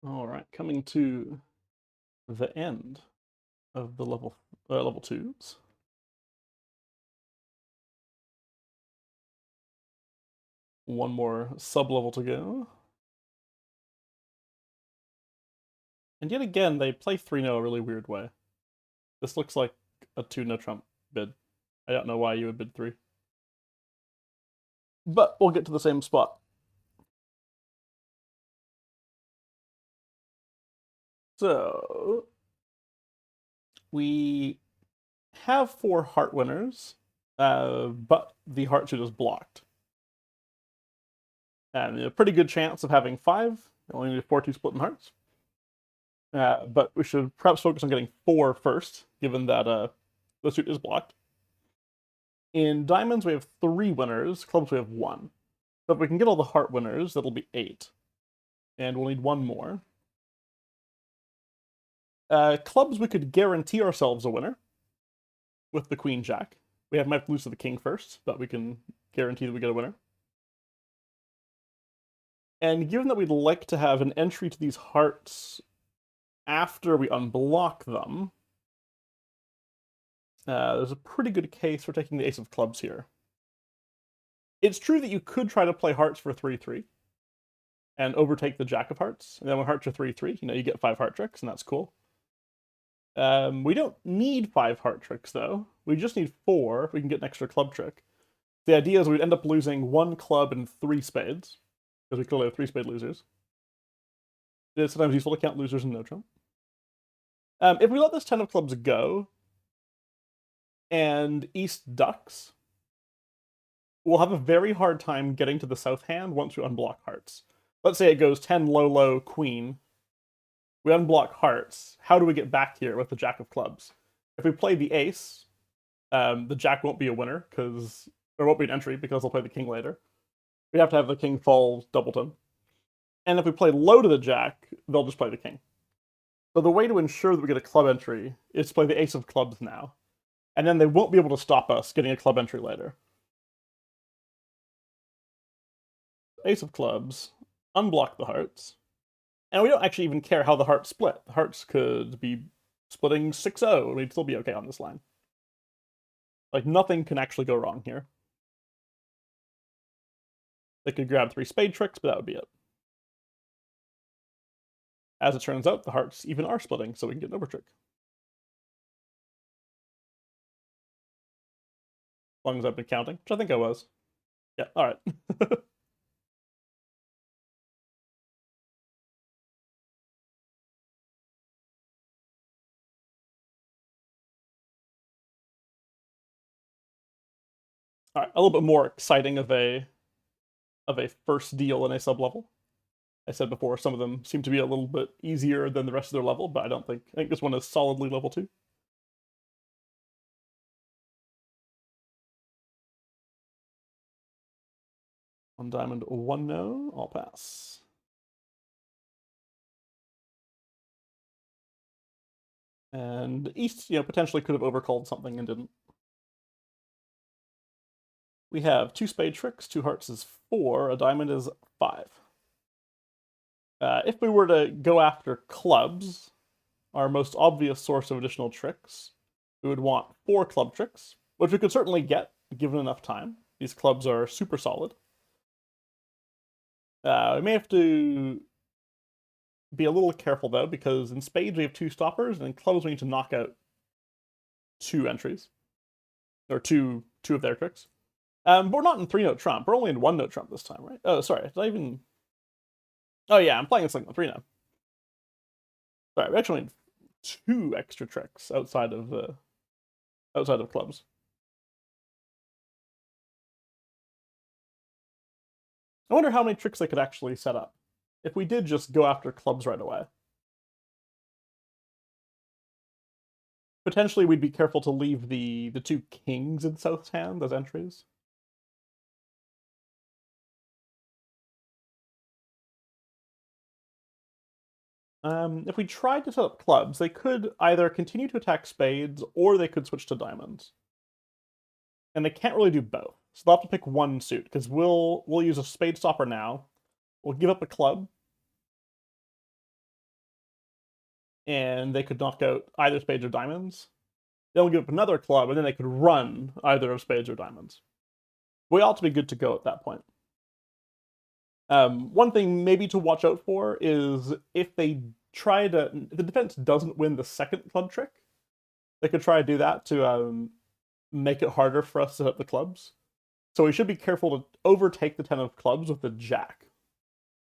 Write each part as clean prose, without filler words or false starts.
All right, coming to the end of the level twos. One more sub-level to go. And yet again, they play 3-0 a really weird way. This looks like a 2-no Trump bid. I don't know why you would bid 3. But we'll get to the same spot. So, we have 4 heart winners, but the heart suit is blocked. And a pretty good chance of having 5. Only need 4 2 split in hearts. But we should perhaps focus on getting 4 first, given that the suit is blocked. In diamonds, we have 3 winners. Clubs, we have 1. So if we can get all the heart winners, that'll be 8. And we'll need 1 more. Clubs, we could guarantee ourselves a winner with the Queen Jack. We might have to lose to the King first, but we can guarantee that we get a winner. And given that we'd like to have an entry to these hearts after we unblock them, there's a pretty good case for taking the Ace of Clubs here. It's true that you could try to play hearts for 3-3 and overtake the Jack of Hearts, and then when hearts are 3-3, you get 5 heart tricks, and that's cool. We don't need 5 heart tricks, though. We just need 4 if we can get an extra club trick. The idea is we'd end up losing 1 club and 3 spades, because we clearly have 3 spade losers. It's sometimes useful to count losers in no Trump. If we let this 10 of clubs go, and East ducks, we'll have a very hard time getting to the south hand once we unblock hearts. Let's say it goes 10 low, low, queen. We unblock hearts. How do we get back here with the Jack of Clubs? If we play the ace, the Jack won't be a winner, because there won't be an entry, because they'll play the king later. We have to have the king fall doubleton. And if we play low to the Jack, they'll just play the king. So the way to ensure that we get a club entry is to play the ace of clubs now. And then they won't be able to stop us getting a club entry later. Ace of clubs, unblock the hearts. And we don't actually even care how the hearts split. The hearts could be splitting 6-0, and we'd still be okay on this line. Like, nothing can actually go wrong here. They could grab 3 spade tricks, but that would be it. As it turns out, the hearts even are splitting, so we can get an overtrick. As long as I've been counting, which I think I was. Yeah, alright. Alright, a little bit more exciting of a first deal in a sub-level. I said before, some of them seem to be a little bit easier than the rest of their level, but I think this one is solidly level 2. One diamond, 1 no, I'll pass. And East, potentially could have overcalled something and didn't. We have 2 spade tricks, 2 hearts is 4, a diamond is 5. If we were to go after clubs, our most obvious source of additional tricks, we would want 4 club tricks, which we could certainly get given enough time. These clubs are super solid. We may have to be a little careful, though, because in spades we have 2 stoppers, and in clubs we need to knock out 2 entries. Or two of their tricks. But we're not in 3-note Trump. We're only in 1-note Trump this time, right? Oh, sorry. Did I even... Oh, yeah, I'm playing this like 3-note. Sorry, we actually need 2 extra tricks outside of clubs. I wonder how many tricks they could actually set up if we did just go after clubs right away. Potentially, we'd be careful to leave the 2 kings in South's hand as entries. If we tried to set up clubs, they could either continue to attack spades, or they could switch to diamonds. And they can't really do both. So they'll have to pick one suit, because we'll use a spade stopper now. We'll give up a club. and they could knock out either spades or diamonds. Then we'll give up another club, and then they could run either of spades or diamonds. We ought to be good to go at that point. One thing maybe to watch out for is if they try to, if the defense doesn't win the second club trick, they could try to do that to make it harder for us to set up the clubs. So we should be careful to overtake the 10 of clubs with the jack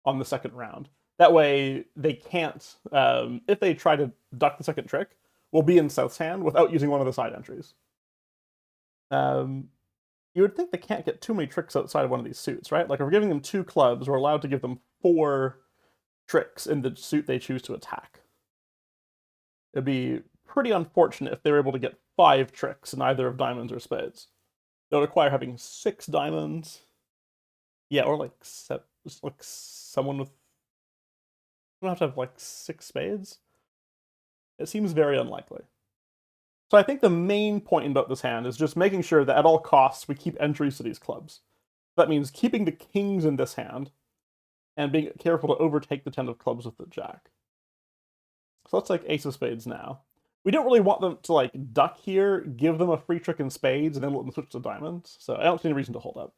on the second round. That way they can't, if they try to duck the second trick, we'll be in South's hand without using one of the side entries. You would think they can't get too many tricks outside of one of these suits, right? Like if we're giving them 2 clubs, we're allowed to give them 4 tricks in the suit they choose to attack. It'd be pretty unfortunate if they were able to get 5 tricks in either of diamonds or spades. It would require having 6 diamonds. Yeah, or like someone with... You don't have to have like 6 spades. It seems very unlikely. So I think the main point about this hand is just making sure that at all costs we keep entries to these clubs. That means keeping the kings in this hand and being careful to overtake the 10 of clubs with the jack. So let's take ace of spades now. We don't really want them to like duck here, give them a free trick in spades, and then let them switch to diamonds. So I don't see any reason to hold up.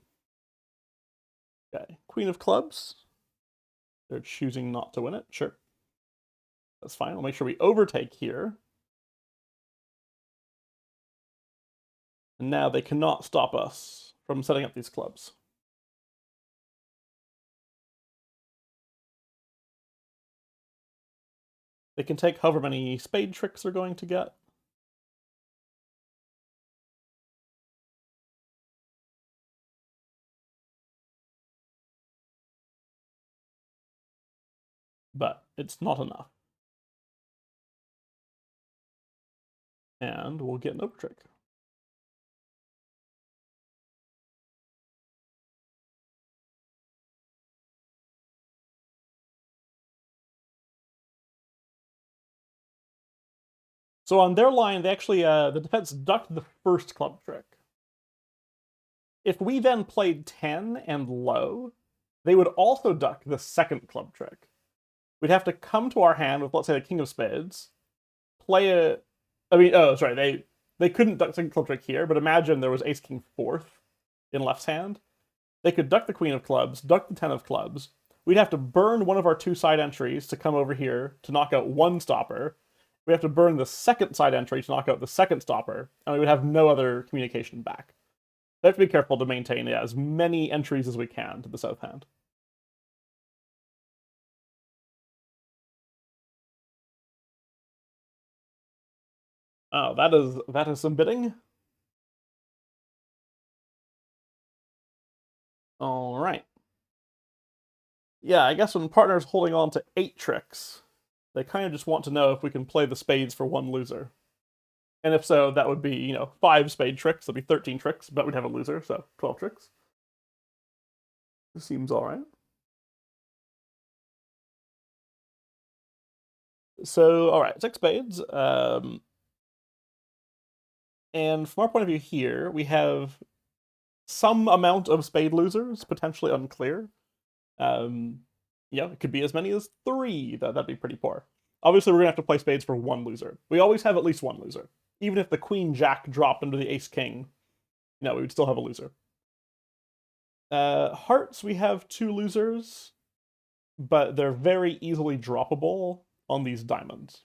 Okay, queen of clubs. They're choosing not to win it. Sure. That's fine. We'll make sure we overtake here. And now they cannot stop us from setting up these clubs. They can take however many spade tricks they're going to get. But it's not enough. And we'll get an over trick. So on their line, they actually, the defense ducked the first club trick. If we then played 10 and low, they would also duck the second club trick. We'd have to come to our hand with, let's say, the king of spades, play a... they couldn't duck the second club trick here, but imagine there was ace king fourth in left's hand. They could duck the queen of clubs, duck the 10 of clubs. We'd have to burn one of our 2 side entries to come over here to knock out one stopper. We have to burn the second side entry to knock out the second stopper, and we would have no other communication back. We have to be careful to maintain as many entries as we can to the south hand. Oh, that is some bidding. All right. Yeah, I guess when partner's holding on to 8 tricks, they kind of just want to know if we can play the spades for one loser. And if so, that would be, 5 spade tricks. That'd be 13 tricks, but we'd have a loser, so 12 tricks. Seems alright. So, alright, 6 spades. And from our point of view here, we have some amount of spade losers, potentially unclear. It could be as many as 3. That'd be pretty poor. Obviously, we're going to have to play spades for one loser. We always have at least one loser. Even if the queen jack dropped into the ace king, we would still have a loser. Hearts, we have 2 losers, but they're very easily droppable on these diamonds.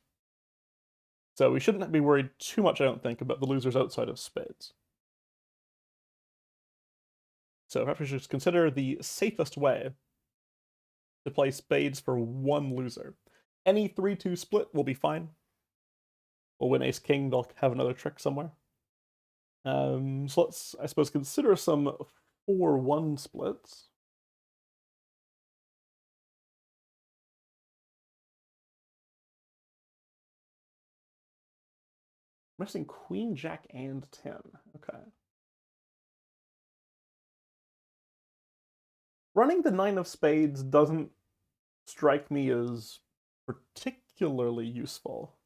So we shouldn't be worried too much, I don't think, about the losers outside of spades. So perhaps we should just consider the safest way to play spades for one loser. Any 3-2 split will be fine. We'll win ace-king, they'll have another trick somewhere. So let's, I suppose, consider some 4-1 splits. I'm missing queen, jack, and 10. Okay. Running the 9 of spades doesn't strike me as particularly useful.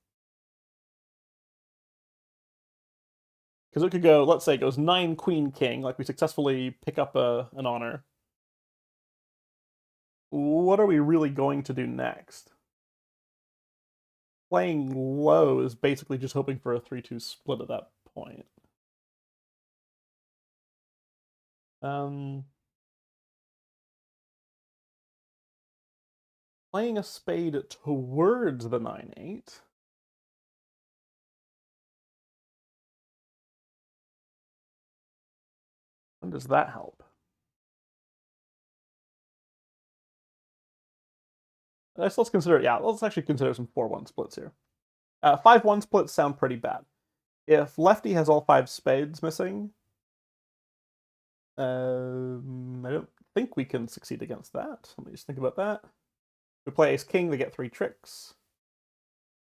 Because it could go, let's say it goes 9 queen king, like we successfully pick up an honor. What are we really going to do next? playing low is basically just hoping for a 3-2 split at that point. Playing a spade towards the 9-8. When does that help? Let's consider, yeah, let's actually consider some 4-1 splits here. 5-1 splits sound pretty bad. If lefty has all 5 spades missing, I don't think we can succeed against that. Let me just think about that. We play ace king, they get 3 tricks.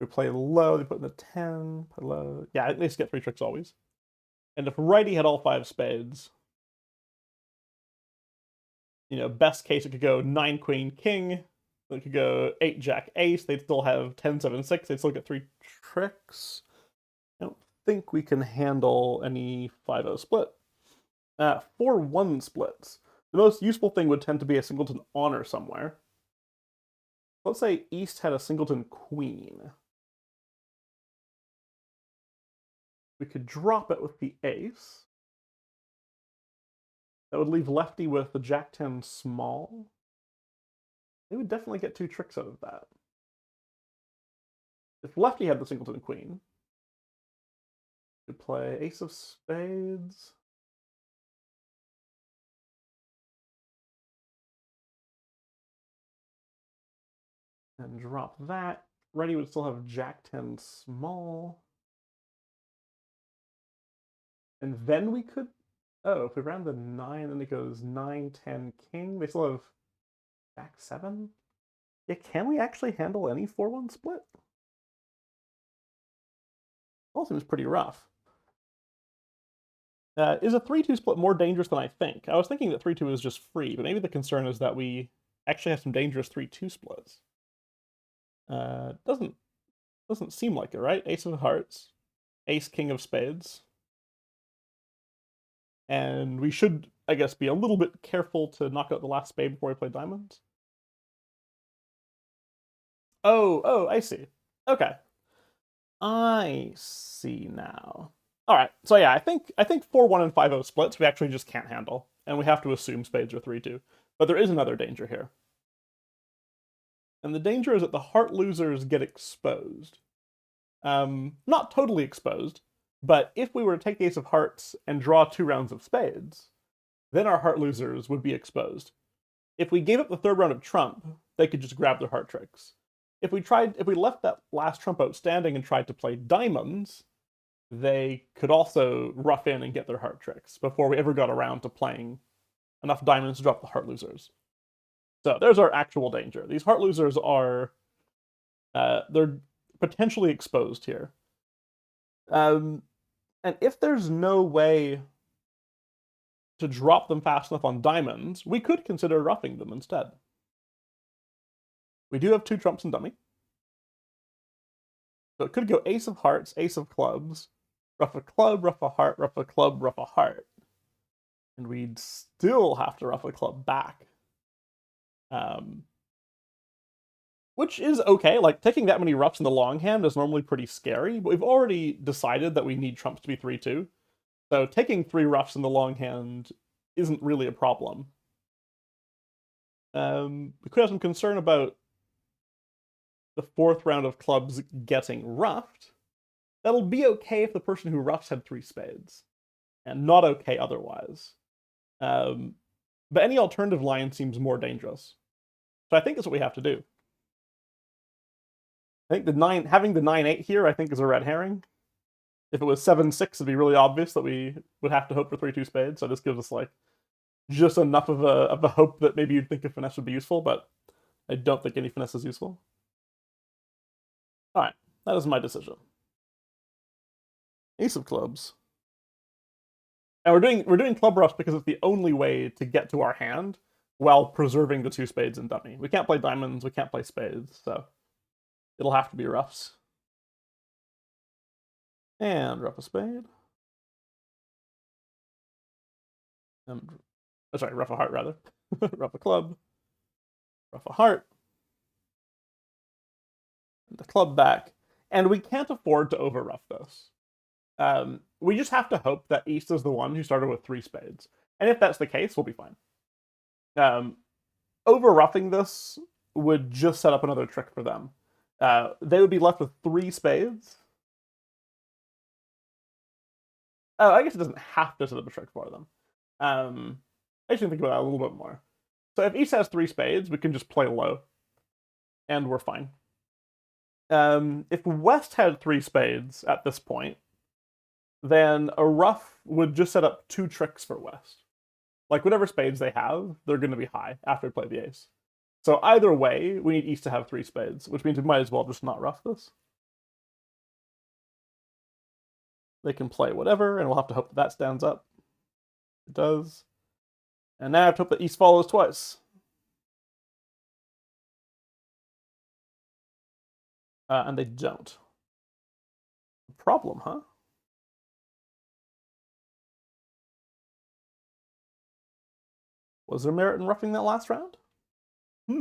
We play low, they put in the 10, play low. Yeah, at least get 3 tricks always. And if righty had all 5 spades, you know, best case it could go 9 queen king, it could go 8 jack ace, they'd still have 10 7 6, they'd still get 3 tricks. I don't think we can handle any 5-0 split. 4-1 splits. The most useful thing would tend to be a singleton honor somewhere. Let's say East had a singleton queen. We could drop it with the ace. That would leave lefty with the jack-10 small. They would definitely get 2 tricks out of that. If lefty had the singleton queen, we could play ace of spades. And drop that. Righty would still have jack-10 small. And then we could... Oh, if we round the 9, then it goes 9, 10, king. They still have jack-7? Yeah, can we actually handle any 4-1 split? All seems pretty rough. Is a 3-2 split more dangerous than I think? I was thinking that 3-2 is just free, but maybe the concern is that we actually have some dangerous 3-2 splits. Doesn't seem like it, right? Ace of hearts, ace king of spades. And we should, I guess, be a little bit careful to knock out the last spade before we play diamonds. Oh, I see. Okay. I see now. All right. So yeah, I think 4-1 and 5-0 splits we actually just can't handle, and we have to assume spades are 3-2. But there is another danger here. And the danger is that the heart losers get exposed. Not totally exposed, but if we were to take the ace of hearts and draw 2 rounds of spades, then our heart losers would be exposed. If we gave up the 3rd round of trump, they could just grab their heart tricks. If we left that last trump outstanding and tried to play diamonds, they could also rough in and get their heart tricks before we ever got around to playing enough diamonds to drop the heart losers. So there's our actual danger. These heart losers are they're potentially exposed here. And if there's no way to drop them fast enough on diamonds, we could consider roughing them instead. We do have 2 trumps in dummy. So it could go ace of hearts, ace of clubs, ruff a club, ruff a heart, ruff a club, ruff a heart. And we'd still have to ruff a club back. Which is okay. Like, taking that many ruffs in the long hand is normally pretty scary, but we've already decided that we need trumps to be 3-2. So taking 3 ruffs in the long hand isn't really a problem. We could have some concern about the 4th round of clubs getting roughed. That'll be okay if the person who roughs had 3 spades, and not okay otherwise. But any alternative line seems more dangerous. So I think that's what we have to do. I think having the 9-8 here, I think, is a red herring. If it was 7-6, it'd be really obvious that we would have to hope for 3-2 spades. So this gives us like just enough of a hope that maybe you'd think a finesse would be useful, but I don't think any finesse is useful. All right, that is my decision. Ace of clubs. And we're doing club ruffs because it's the only way to get to our hand while preserving the 2 spades in dummy. We can't play diamonds, we can't play spades, so it'll have to be ruffs. And ruff a spade. Sorry, ruff a heart rather. Ruff a club. Ruff a heart. And the club back. And we can't afford to overruff this. We just have to hope that East is the one who started with 3 spades. And if that's the case, we'll be fine. Overruffing this would just set up another trick for them. They would be left with 3 spades. Oh, I guess it doesn't have to set up a trick for them. I should think about that a little bit more. So if East has 3 spades, we can just play low. And we're fine. If West had 3 spades at this point, then a ruff would just set up 2 tricks for West. Like, whatever spades they have, they're going to be high after we play the ace. So either way, we need East to have 3 spades, which means we might as well just not ruff this. They can play whatever, and we'll have to hope that that stands up. It does. And now I have to hope that East follows twice. And they don't. Problem, huh? Was there merit in roughing that last round? I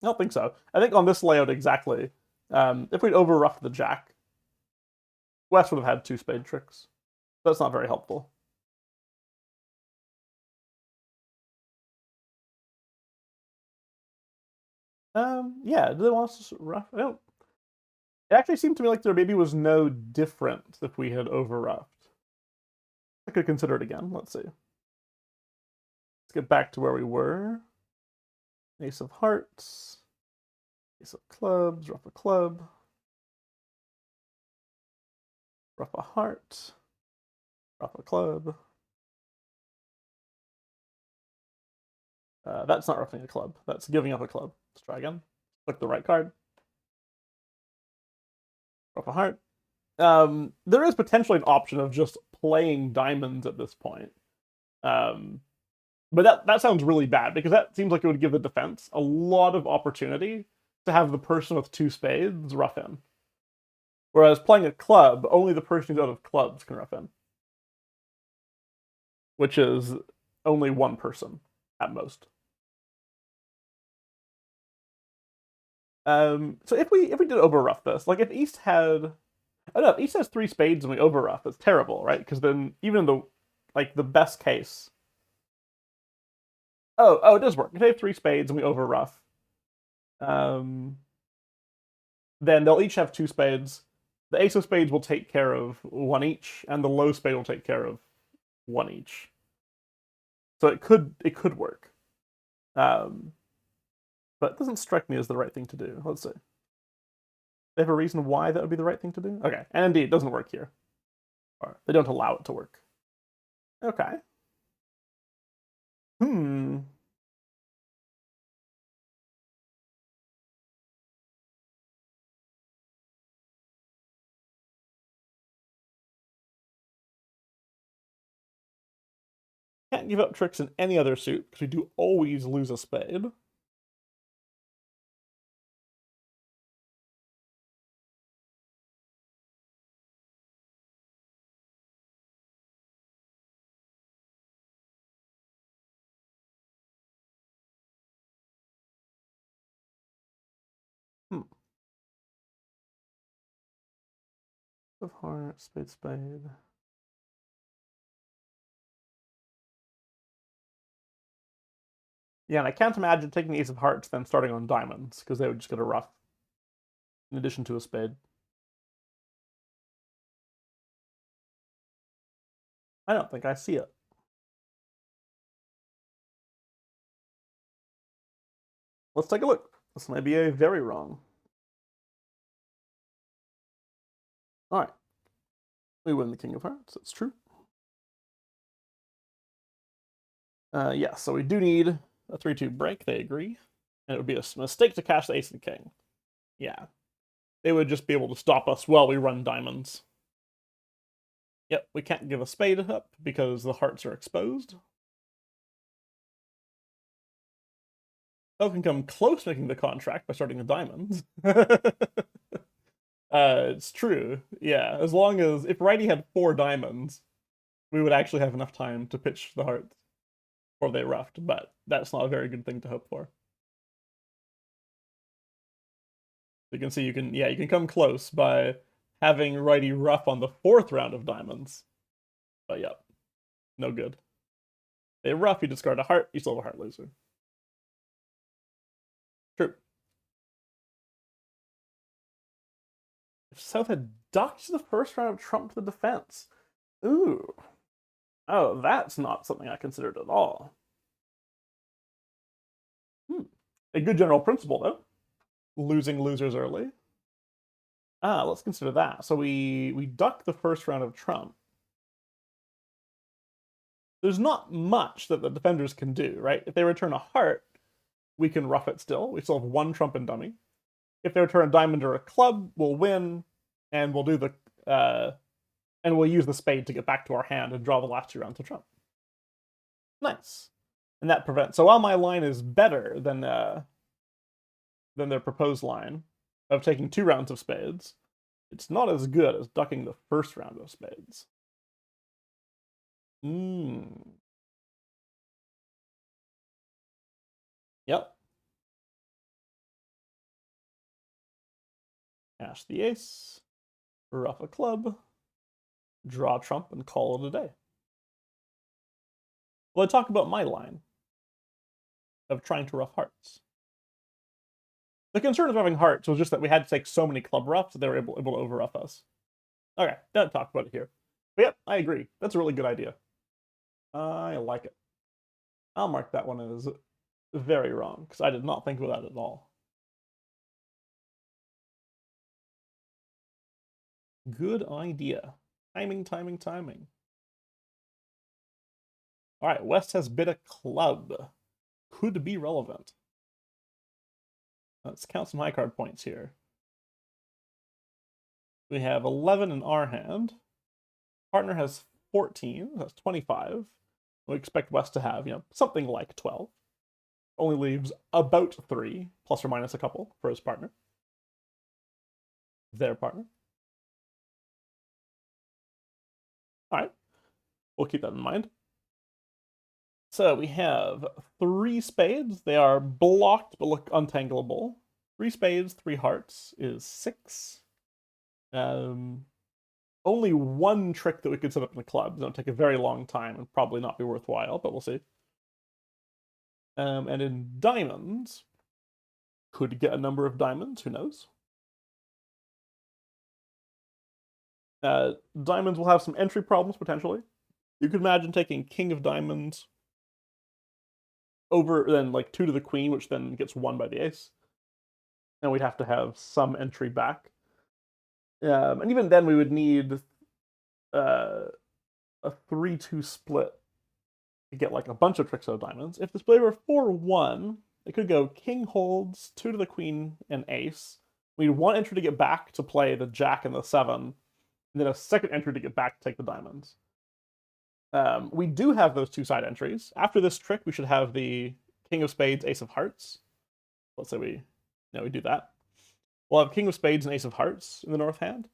don't think so. I think on this layout exactly, if we'd over-roughed the jack, West would have had 2 spade tricks. That's not very helpful. Yeah, do they want us to rough? I don't... It actually seemed to me like there maybe was no difference if we had over-roughed. I could consider it again. Let's see. Let's get back to where we were. Ace of hearts. Ace of clubs, ruff a club. Ruff a heart. Ruff a club. That's not roughing a club. That's giving up a club. Let's try again. Click the right card. Ruff a heart. There is potentially an option of just playing diamonds at this point. But that sounds really bad, because that seems like it would give the defense a lot of opportunity to have the person with 2 spades ruff in. Whereas playing a club, only the person who's out of clubs can ruff in. Which is only 1 person, at most. So if we did overruff this, like if East had... I don't know, if East has 3 spades and we overruff, it's terrible, right? Because then even in the best case... Oh, it does work. If they have 3 spades and we overruff, then they'll each have 2 spades. The ace of spades will take care of 1 each, and the low spade will take care of 1 each. So it could work. But it doesn't strike me as the right thing to do. Let's see. They have a reason why that would be the right thing to do? Okay, and indeed, it doesn't work here. Or they don't allow it to work. Okay. Can't give up tricks in any other suit, because we do always lose a spade. Of hearts, spade, spade. Yeah, and I can't imagine taking the ace of hearts then starting on diamonds, because they would just get a ruff in addition to a spade. I don't think I see it. Let's take a look. This might be a very wrong. All right. We win the King of Hearts. That's true. Yeah, so we do need a 3-2 break. They agree. And it would be a mistake to cash the ace and king. Yeah. They would just be able to stop us while we run diamonds. Yep, we can't give a spade up because the hearts are exposed. They can come close to making the contract by starting the diamonds. It's true. Yeah, as long as... If Righty had 4 diamonds, we would actually have enough time to pitch the hearts. Or they ruffed, but that's not a very good thing to hope for. You can see you can come close by having righty rough on the 4th round of diamonds. But yep, no good. They rough, you discard a heart, you still have a heart loser. True. If South had ducked the 1st round of trump to the defense. Ooh. Oh, that's not something I considered at all. A good general principle, though. Losing losers early. Let's consider that. So we duck the 1st round of trump. There's not much that the defenders can do, right? If they return a heart, we can rough it still. We still have 1 trump and dummy. If they return a diamond or a club, we'll win, and we'll do the and we'll use the spade to get back to our hand and draw the last 2 rounds of trump. Nice. And that prevents. So while my line is better than their proposed line of taking 2 rounds of spades, it's not as good as ducking the 1st round of spades. Yep. Cash the ace, rough a club, draw trump, and call it a day. Well, I talk about my line of trying to rough hearts. The concern of having hearts was just that we had to take so many club roughs that they were able to over-rough us. Okay, don't talk about it here. But yep, I agree. That's a really good idea. I like it. I'll mark that one as very wrong, because I did not think about that at all. Good idea. Timing, timing, timing. Alright, West has bid a club. Could be relevant. Let's count some high card points here. We have 11 in our hand. Partner has 14, that's 25. We expect West to have, something like 12. Only leaves about 3, plus or minus a couple, for his partner. Their partner. Alright, we'll keep that in mind. So we have 3 spades. They are blocked but look untangleable. 3 spades, 3 hearts is 6. Only 1 trick that we could set up in the club. It'll take a very long time and probably not be worthwhile, but we'll see. And in diamonds, could get a number of diamonds, who knows? Diamonds will have some entry problems, potentially. You could imagine taking King of Diamonds over, then like 2 to the Queen, which then gets won by the Ace. And we'd have to have some entry back. And even then we would need a 3-2 split to get like a bunch of tricks out of diamonds. If this play were 4-1, it could go King holds, 2 to the Queen, and Ace. We need 1 entry to get back to play the Jack and the 7, and then a 2nd entry to get back to take the diamonds. We do have those 2 side entries. After this trick, we should have the King of Spades, Ace of Hearts. Let's say we do that. We'll have King of Spades and Ace of Hearts in the north hand.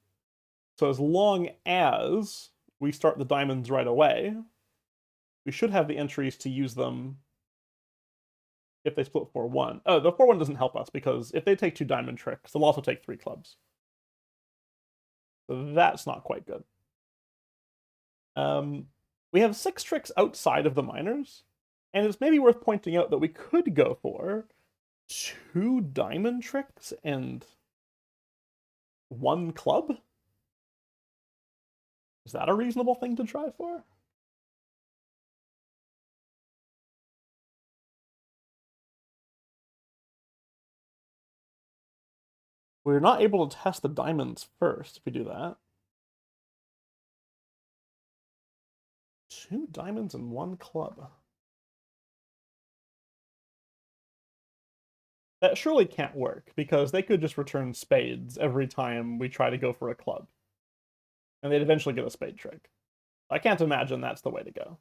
So as long as we start the diamonds right away, we should have the entries to use them if they split 4-1. Oh, the 4-1 doesn't help us, because if they take 2 diamond tricks, they'll also take 3 clubs. So that's not quite good. We have 6 tricks outside of the minors, and it's maybe worth pointing out that we could go for 2 diamond tricks and 1 club? Is that a reasonable thing to try for? We're not able to test the diamonds first if we do that. 2 diamonds and 1 club. That surely can't work, because they could just return spades every time we try to go for a club. And they'd eventually get a spade trick. I can't imagine that's the way to go.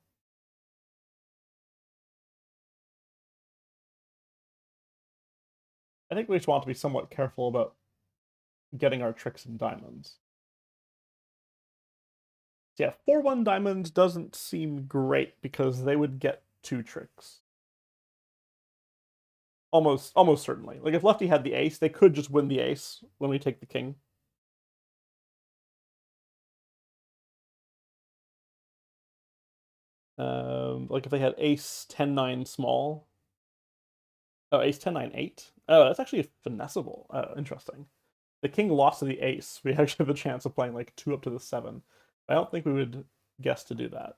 I think we just want to be somewhat careful about getting our tricks in diamonds. So yeah, 4-1 diamonds doesn't seem great, because they would get 2 tricks. Almost certainly. Like if lefty had the ace, they could just win the ace when we take the king. Like if they had ace 10-9 small. Oh, ace 10-9-8. Oh, that's actually finessable. Oh, interesting. The king lost to the ace. We actually have the chance of playing like 2 up to the 7. I don't think we would guess to do that.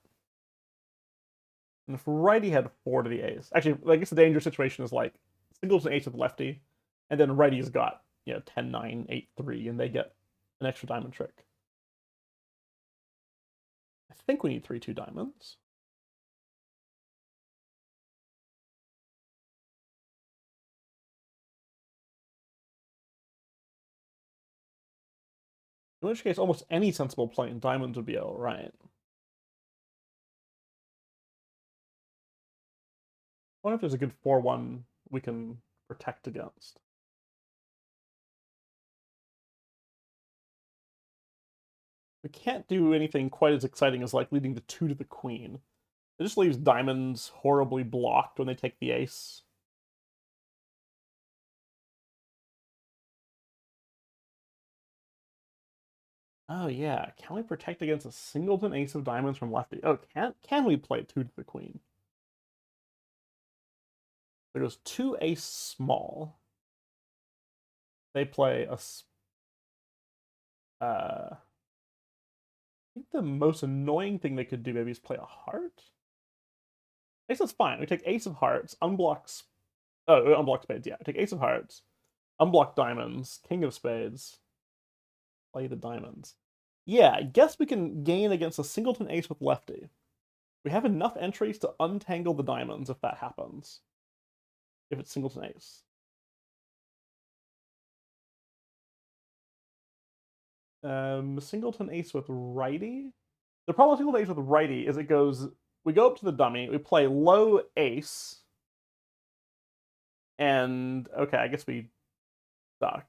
And if righty had 4 to the ace, actually, I guess the dangerous situation is like singles and ace with lefty, and then righty's got 10-9, 8-3, and they get an extra diamond trick. I think we need 3-2 diamonds. In which case, almost any sensible play in diamonds would be alright. I wonder if there's a good 4-1 we can protect against. We can't do anything quite as exciting as like leading the 2 to the queen. It just leaves diamonds horribly blocked when they take the ace. Oh yeah, can we protect against a singleton ace of diamonds from lefty? Oh, can we play 2 to the queen? There goes 2 ace small. They play a I think the most annoying thing they could do maybe is play a heart. I guess that's fine. We take ace of hearts, unblocks. Oh, unblock spades. Yeah, we take ace of hearts, unblock diamonds, king of spades. Play the diamonds. Yeah, I guess we can gain against a singleton ace with lefty. We have enough entries to untangle the diamonds if that happens. If it's singleton ace. Singleton ace with righty. The problem with singleton ace with righty is we go up to the dummy, we play low ace, and okay, I guess we duck.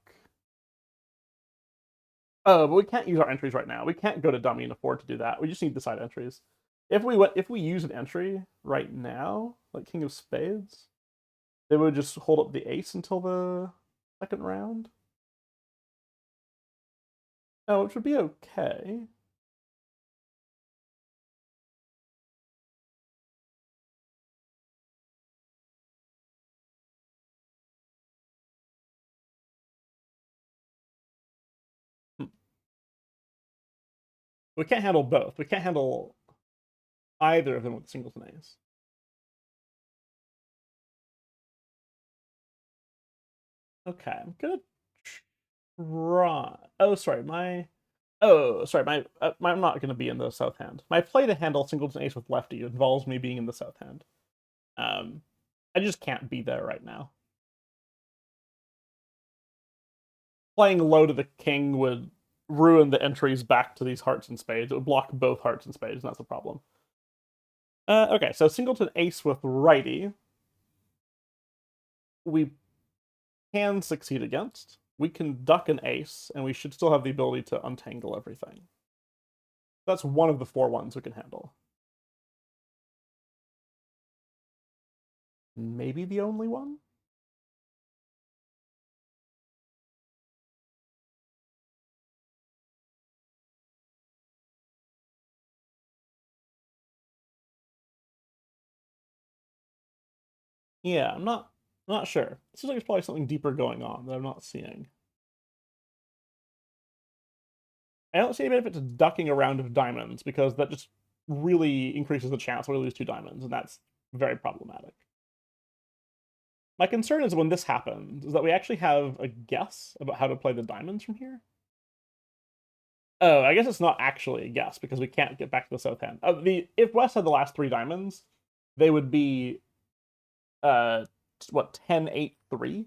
Oh, but we can't use our entries right now. We can't go to dummy and afford to do that. We just need the side entries. If we use an entry right now, like king of spades, they would just hold up the ace until the second round. Oh, which would be okay. Hmm. We can't handle both. We can't handle either of them with a singleton ace. Okay, I'm gonna try. Oh, sorry, my. Oh, sorry, I'm not gonna be in the south hand. My play to handle singleton ace with lefty involves me being in the south hand. Um, I just can't be there right now. Playing low to the king would ruin the entries back to these hearts and spades. It would block both hearts and spades, and that's the problem. Okay, so singleton ace with righty, we can succeed against. We can duck an ace, and we should still have the ability to untangle everything. That's one of the 4-1s we can handle. Maybe the only one? Yeah, I'm not sure. It seems like there's probably something deeper going on that I'm not seeing. I don't see any benefit to ducking a round of diamonds because that just really increases the chance we lose 2 diamonds, and that's very problematic. My concern is when this happens, is that we actually have a guess about how to play the diamonds from here. Oh, I guess it's not actually a guess because we can't get back to the south hand. If West had the last 3 diamonds, they would be uh what 10-8-3,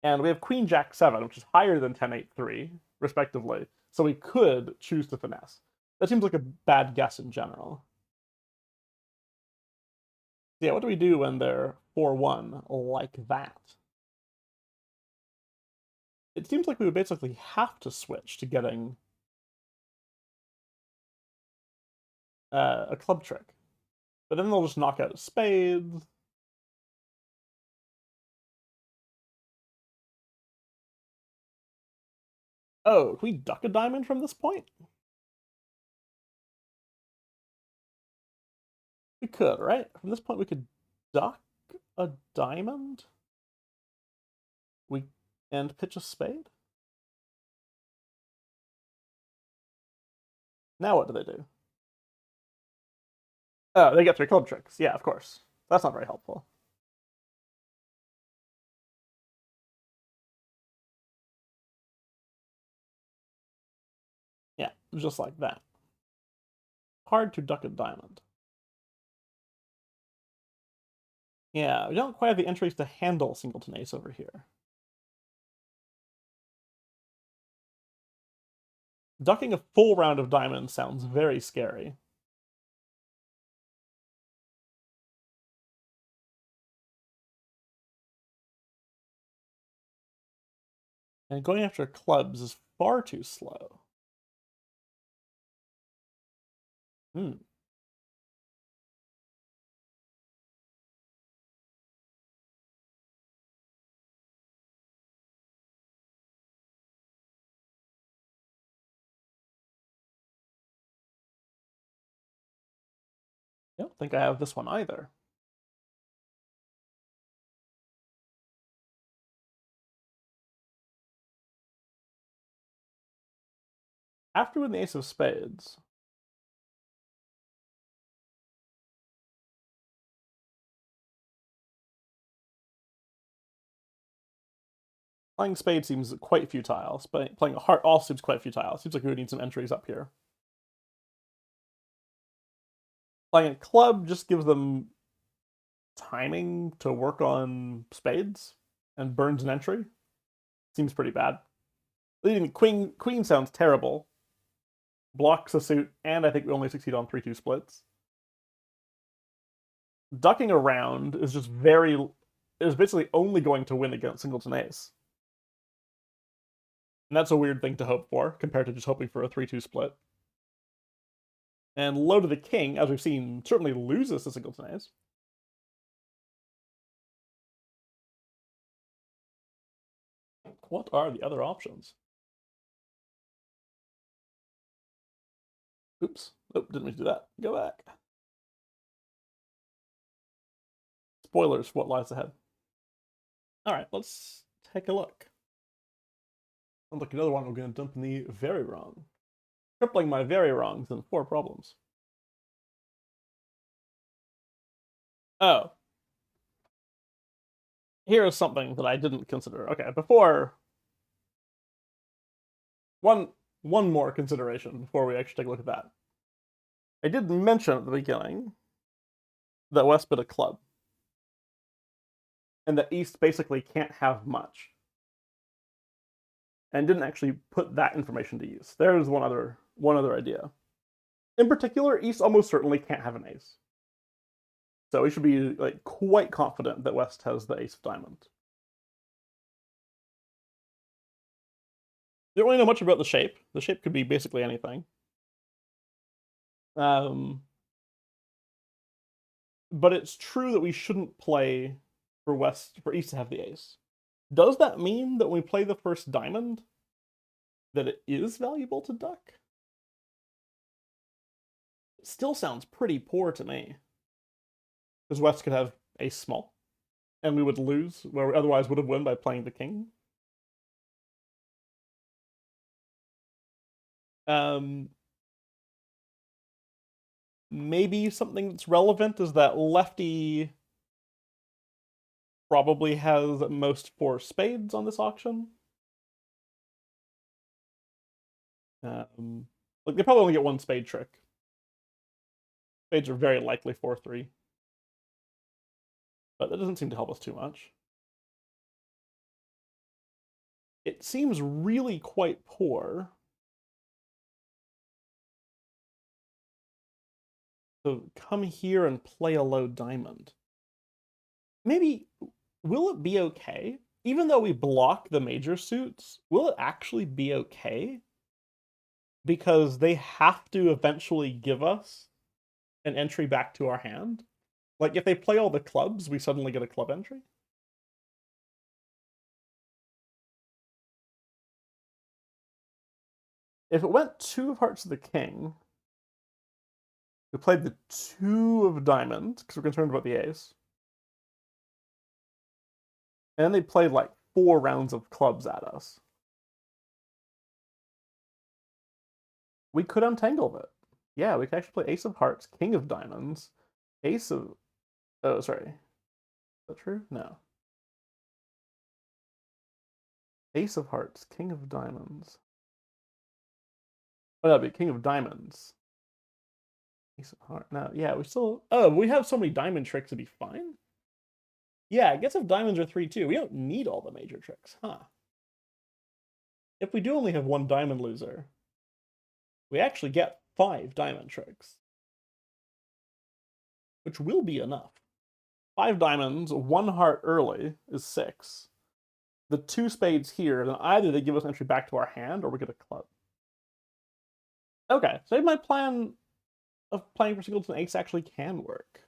and we have Queen Jack 7, which is higher than 10-8-3, respectively. So we could choose to finesse. That seems like a bad guess in general. Yeah, what do we do when they're 4-1 like that? It seems like we would basically have to switch to getting a club trick. But then they'll just knock out spades. Oh, can we duck a diamond from this point? We could, right? From this point, we could duck a diamond. And pitch a spade. Now what do they do? Oh, they get 3 club tricks. Yeah, of course. That's not very helpful. Yeah, just like that. Hard to duck a diamond. Yeah, we don't quite have the entries to handle singleton ace over here. Ducking a full round of diamonds sounds very scary. And going after clubs is far too slow. Hmm. I don't think I have this one either. After with the ace of spades. Playing spade seems quite futile, but playing a heart also seems quite futile. Seems like we would need some entries up here. Playing a club just gives them timing to work on spades and burns an entry. Seems pretty bad. Leading queen sounds terrible. Blocks a suit, and I think we only succeed on 3-2 splits. Ducking around is just is basically only going to win against singleton ace. And that's a weird thing to hope for, compared to just hoping for a 3-2 split. And low to the king, as we've seen, certainly loses to singleton ace. What are the other options? Oops. Oh, didn't mean to do that. Go back. Spoilers for what lies ahead. Alright, let's take a look. Sounds like another one we're going to dump in the very wrong. Tripling my very wrongs in 4 problems. Oh. Here is something that I didn't consider. Okay, before... One more consideration before we actually take a look at that. I did mention at the beginning that West bid a club. And that East basically can't have much. And didn't actually put that information to use. There's one other idea. In particular, East almost certainly can't have an ace. So we should be like quite confident that West has the ace of diamonds. Don't really know much about the shape. The shape could be basically anything. But it's true that we shouldn't play for East to have the ace. Does that mean that when we play the first diamond, that it is valuable to duck? It still sounds pretty poor to me. Because West could have ace small, and we would lose where we otherwise would have won by playing the king. Maybe something that's relevant is that lefty probably has most 4 spades on this auction. Like they probably only get 1 spade trick. Spades are very likely 4-3. But that doesn't seem to help us too much. It seems really quite poor. So come here and play a low diamond. Maybe, will it be okay? Even though we block the major suits, will it actually be okay? Because they have to eventually give us an entry back to our hand. Like, if they play all the clubs, we suddenly get a club entry. If it went 2 of hearts to the king, we played the 2 of diamonds because we're concerned about the ace. And then they played like 4 rounds of clubs at us. We could untangle it. Yeah, we could actually play ace of hearts, king of diamonds, ace of... Oh, sorry. Is that true? No. Ace of hearts, king of diamonds. Oh, that'd be king of diamonds. Ace of hearts. No, yeah, we still... Oh, we have so many diamond tricks to be fine? Yeah, I guess if diamonds are 3-2, we don't need all the major tricks, huh? If we do only have 1 diamond loser, we actually get 5 diamond tricks, which will be enough. 5 diamonds, 1 heart early is 6. The 2 spades here, then either they give us entry back to our hand or we get a club. Okay, so maybe my plan of playing for singleton ace actually can work.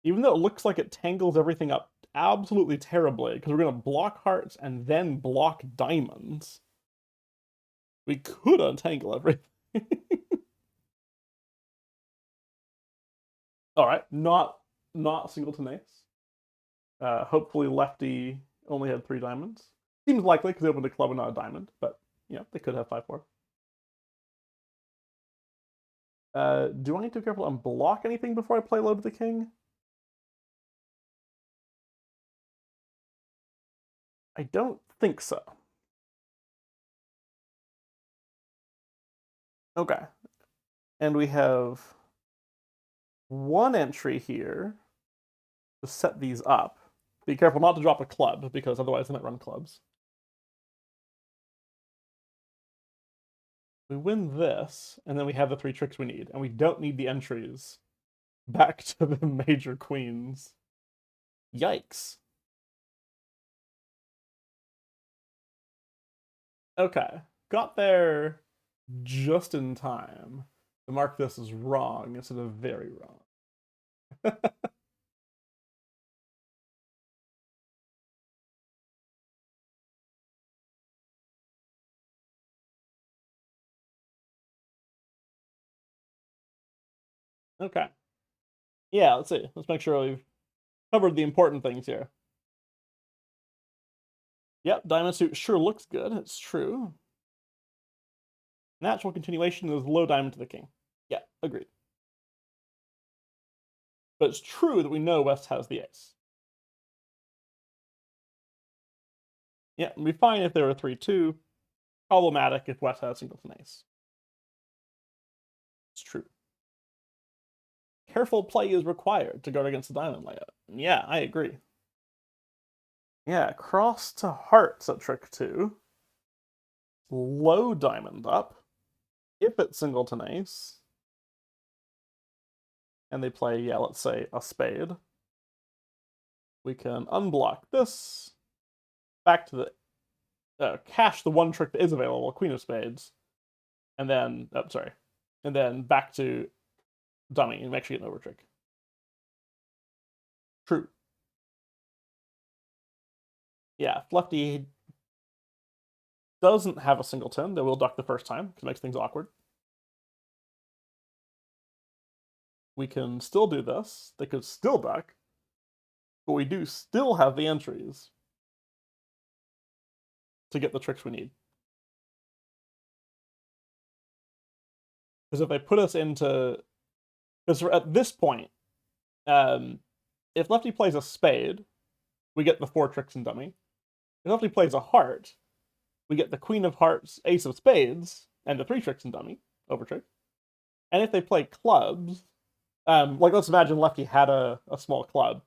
Even though it looks like it tangles everything up absolutely terribly, because we're going to block hearts and then block diamonds. We could untangle everything. Alright, not singleton ace. Hopefully lefty only had 3 diamonds. Seems likely because they opened a club and not a diamond, but you know, they could have 5-4. Do I need to be careful to unblock anything before I play low to the king? I don't think so. Okay. And we have 1 entry here to set these up. Be careful not to drop a club, because otherwise they might run clubs. We win this, and then we have the 3 tricks we need, and we don't need the entries back to the major queens. Yikes. Okay, got there just in time to mark this as wrong instead of very wrong. Okay. Yeah, let's see. Let's make sure we've covered the important things here. Yep, diamond suit sure looks good. It's true. Natural continuation is low diamond to the king. Yeah, agreed. But it's true that we know West has the ace. Yeah, it'd be fine if there were 3-2. Problematic if West has singleton ace. It's true. Careful play is required to guard against the diamond layout. Yeah, I agree. Yeah, cross to hearts at trick 2. Low diamond up. If it's singleton ace. And they play, yeah, let's say a spade. We can unblock this. Back to the cash the 1 trick that is available, queen of spades. And then, oh, sorry. And then back to dummy and actually get an over trick. True. Yeah, if lefty doesn't have a singleton, they will duck the first time, because it makes things awkward. We can still do this. They could still duck. But we do still have the entries to get the tricks we need. Because if they put us into... Because at this point, if lefty plays a spade, we get the 4 tricks in dummy. If lefty plays a heart, we get the queen of hearts, ace of spades, and the 3 tricks in dummy, over trick. And if they play clubs, like let's imagine lefty had a small club.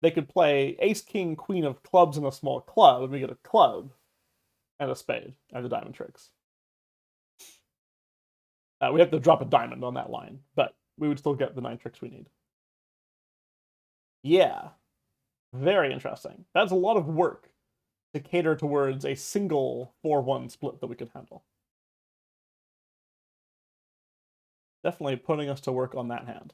They could play ace, king, queen of clubs and a small club, and we get a club and a spade and the diamond tricks. We have to drop a diamond on that line, but we would still get the 9 tricks we need. Yeah, very interesting. That's a lot of work to cater towards a single 4-1 split that we could handle. Definitely putting us to work on that hand.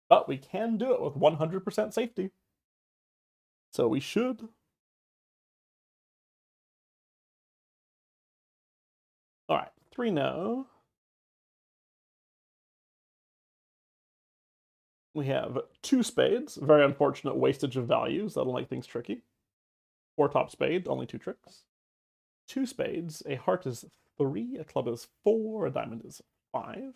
But we can do it with 100% safety. So we should. 3 no. We have 2 spades, very unfortunate wastage of values. That'll make things tricky. 4 top spade, only 2 tricks. 2 spades, a heart is 3, a club is 4, a diamond is 5.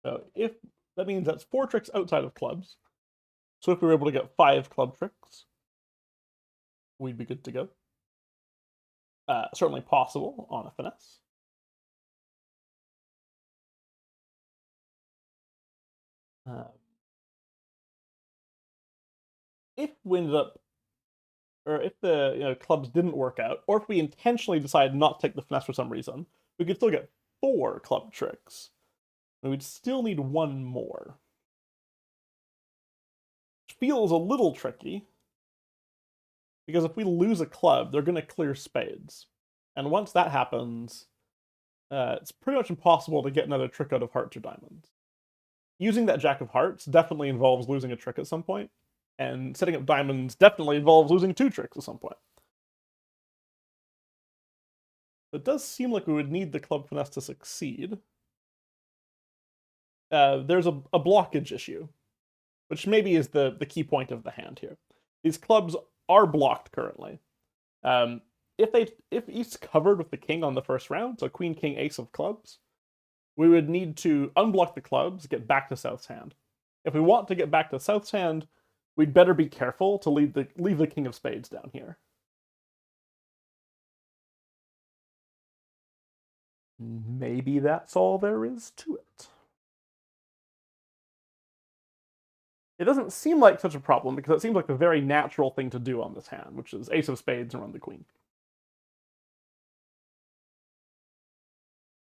So if that means that's 4 tricks outside of clubs. So if we were able to get 5 club tricks, we'd be good to go. Certainly possible on a finesse. If we ended up, or if the clubs didn't work out, or if we intentionally decided not to take the finesse for some reason, we could still get 4 club tricks. And we'd still need 1 more. Which feels a little tricky. Because if we lose a club, they're going to clear spades. And once that happens, it's pretty much impossible to get another trick out of hearts or diamonds. Using that jack of hearts definitely involves losing a trick at some point, and setting up diamonds definitely involves losing 2 tricks at some point. It does seem like we would need the club finesse to succeed. There's a blockage issue, which maybe is the key point of the hand here. These clubs are blocked currently. If East's covered with the king on the first round, so queen, king, ace of clubs, we would need to unblock the clubs, get back to South's hand. If we want to get back to South's hand, we'd better be careful to leave the king of spades down here. Maybe that's all there is to it. It doesn't seem like such a problem because it seems like the very natural thing to do on this hand, which is ace of spades and run the queen.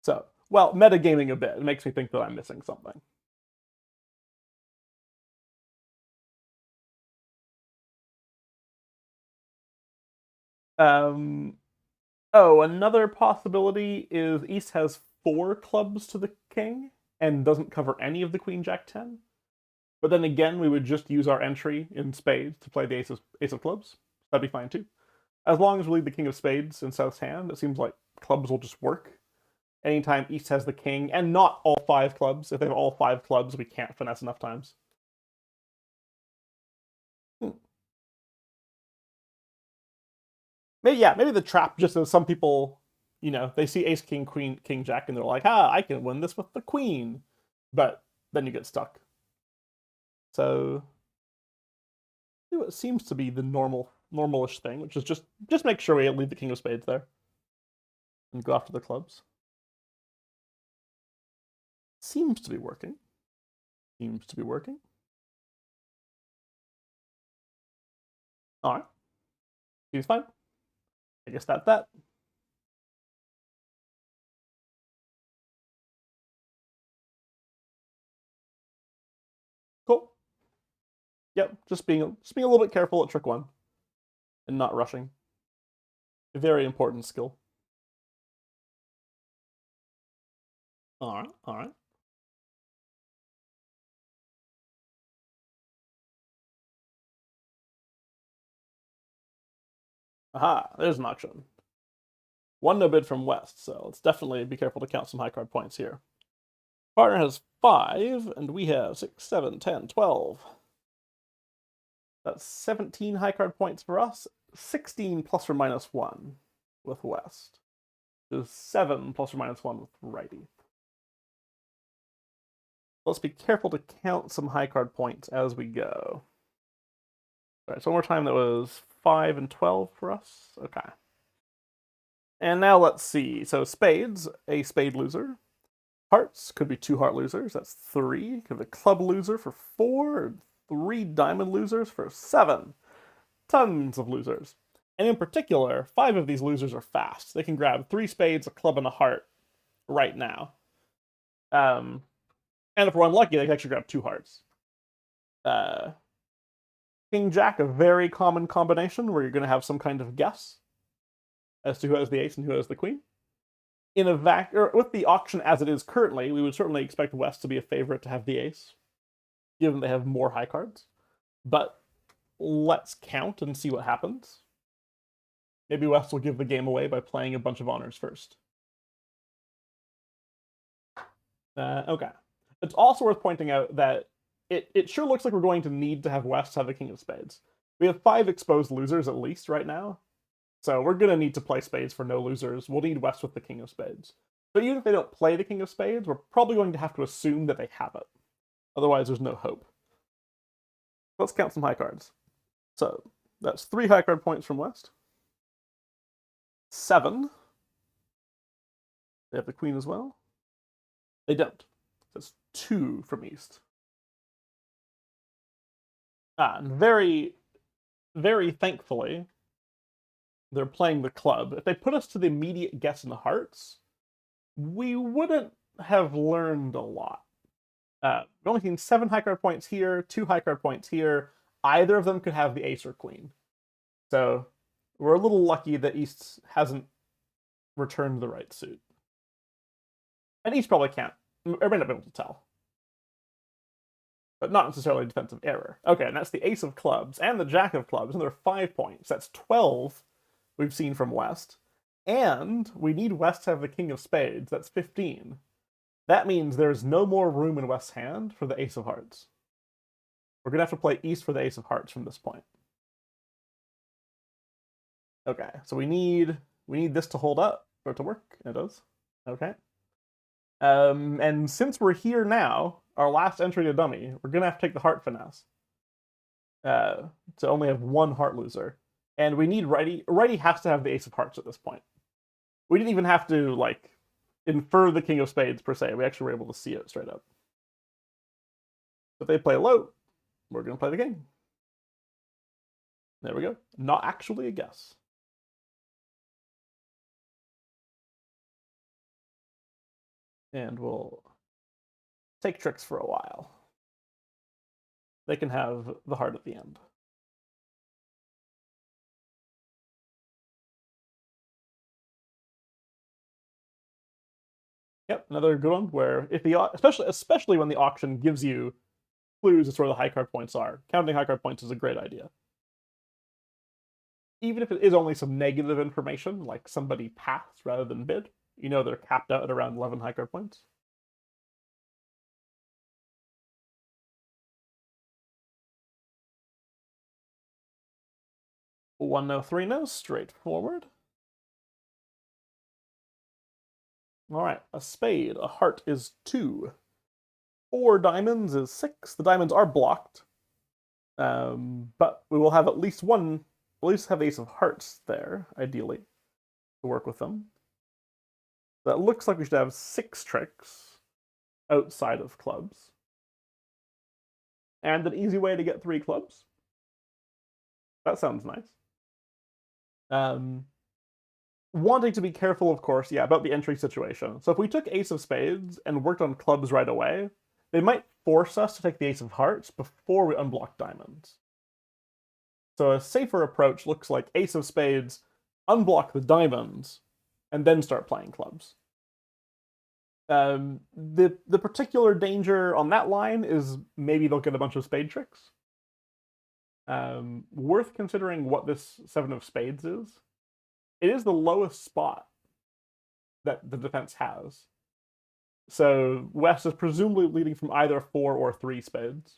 So, well, metagaming a bit. It makes me think that I'm missing something. Oh, another possibility is East has 4 clubs to the king and doesn't cover any of the queen, jack, 10. But then again, we would just use our entry in spades to play the ace of clubs. That'd be fine too. As long as we leave the king of spades in South's hand, it seems like clubs will just work. Anytime East has the king, and not all 5 clubs. If they have all 5 clubs, we can't finesse enough times. Maybe the trap just is some people, they see ace, king, queen, king, jack, and they're like, I can win this with the queen. But then you get stuck. So it seems to be the normalish thing, which is just make sure we leave the king of spades there and go after the clubs. Seems to be working. All right. Seems fine. I guess that's that. Cool. Yep, just being a little bit careful at trick 1 and not rushing. A very important skill. All right. Aha, there's an auction. 1 no bid from West, so let's definitely be careful to count some high card points here. Partner has 5, and we have 6, 7, 10, 12. That's 17 high card points for us, 16 plus or minus 1 with West. There's 7 plus or minus 1 with Righty. Let's be careful to count some high card points as we go. All right, so one more time, that was 5 and 12 for us. Okay. And now let's see. So spades, a spade loser. Hearts could be 2 heart losers. That's 3. Could be a club loser for 4. 3 diamond losers for 7. Tons of losers. And in particular, 5 of these losers are fast. They can grab 3 spades, a club, and a heart right now. And if we're unlucky, they can actually grab 2 hearts. King Jack, a very common combination where you're going to have some kind of guess as to who has the ace and who has the queen. With the auction as it is currently, we would certainly expect West to be a favorite to have the ace, given they have more high cards. But let's count and see what happens. Maybe West will give the game away by playing a bunch of honors first. Okay. It's also worth pointing out that it sure looks like we're going to need to have West have the King of Spades. We have 5 exposed losers at least right now. So we're going to need to play spades for no losers. We'll need West with the King of Spades. But even if they don't play the King of Spades, we're probably going to have to assume that they have it. Otherwise, there's no hope. Let's count some high cards. So that's 3 high card points from West. 7. They have the Queen as well. They don't. That's 2 from East. And very, very thankfully, they're playing the club. If they put us to the immediate guess in the hearts, we wouldn't have learned a lot. We've only seen 7 high card points here, 2 high card points here. Either of them could have the ace or queen. So we're a little lucky that East hasn't returned the right suit. And East probably can't, or may not be able to tell. But not necessarily a defensive error. Okay, and that's the ace of clubs and the jack of clubs, and they're 5 points. That's 12 we've seen from West. And we need West to have the king of spades. That's 15. That means there's no more room in West's hand for the ace of hearts. We're going to have to play East for the ace of hearts from this point. Okay, so we need this to hold up, or to work. It does. Okay. And since we're here now, our last entry to dummy, we're going to have to take the heart finesse. To only have 1 heart loser. And we need Righty. Righty has to have the ace of hearts at this point. We didn't even have to, like, infer the king of spades, per se. We actually were able to see it straight up. If they play low, we're going to play the king. There we go. Not actually a guess. And we'll take tricks for a while. They can have the heart at the end. Yep, another good one where if the especially when the auction gives you clues as to where the high card points are, counting high card points is a great idea. Even if it is only some negative information, like somebody passed rather than bid, you know they're capped out at around 11 high card points. One no, 3 no, straightforward. All right, a spade, a heart is 2. 4 diamonds is 6. The diamonds are blocked. But we will have at least have ace of hearts there, ideally, to work with them. That looks like we should have 6 tricks outside of clubs. And an easy way to get 3 clubs. That sounds nice. Wanting to be careful, of course, yeah, about the entry situation. So if we took ace of spades and worked on clubs right away, they might force us to take the ace of hearts before we unblock diamonds. So a safer approach looks like ace of spades, unblock the diamonds, and then start playing clubs. The particular danger on that line is maybe they'll get a bunch of spade tricks. Worth considering what this 7 of spades is. It is the lowest spot that the defense has. So West is presumably leading from either 4 or 3 spades.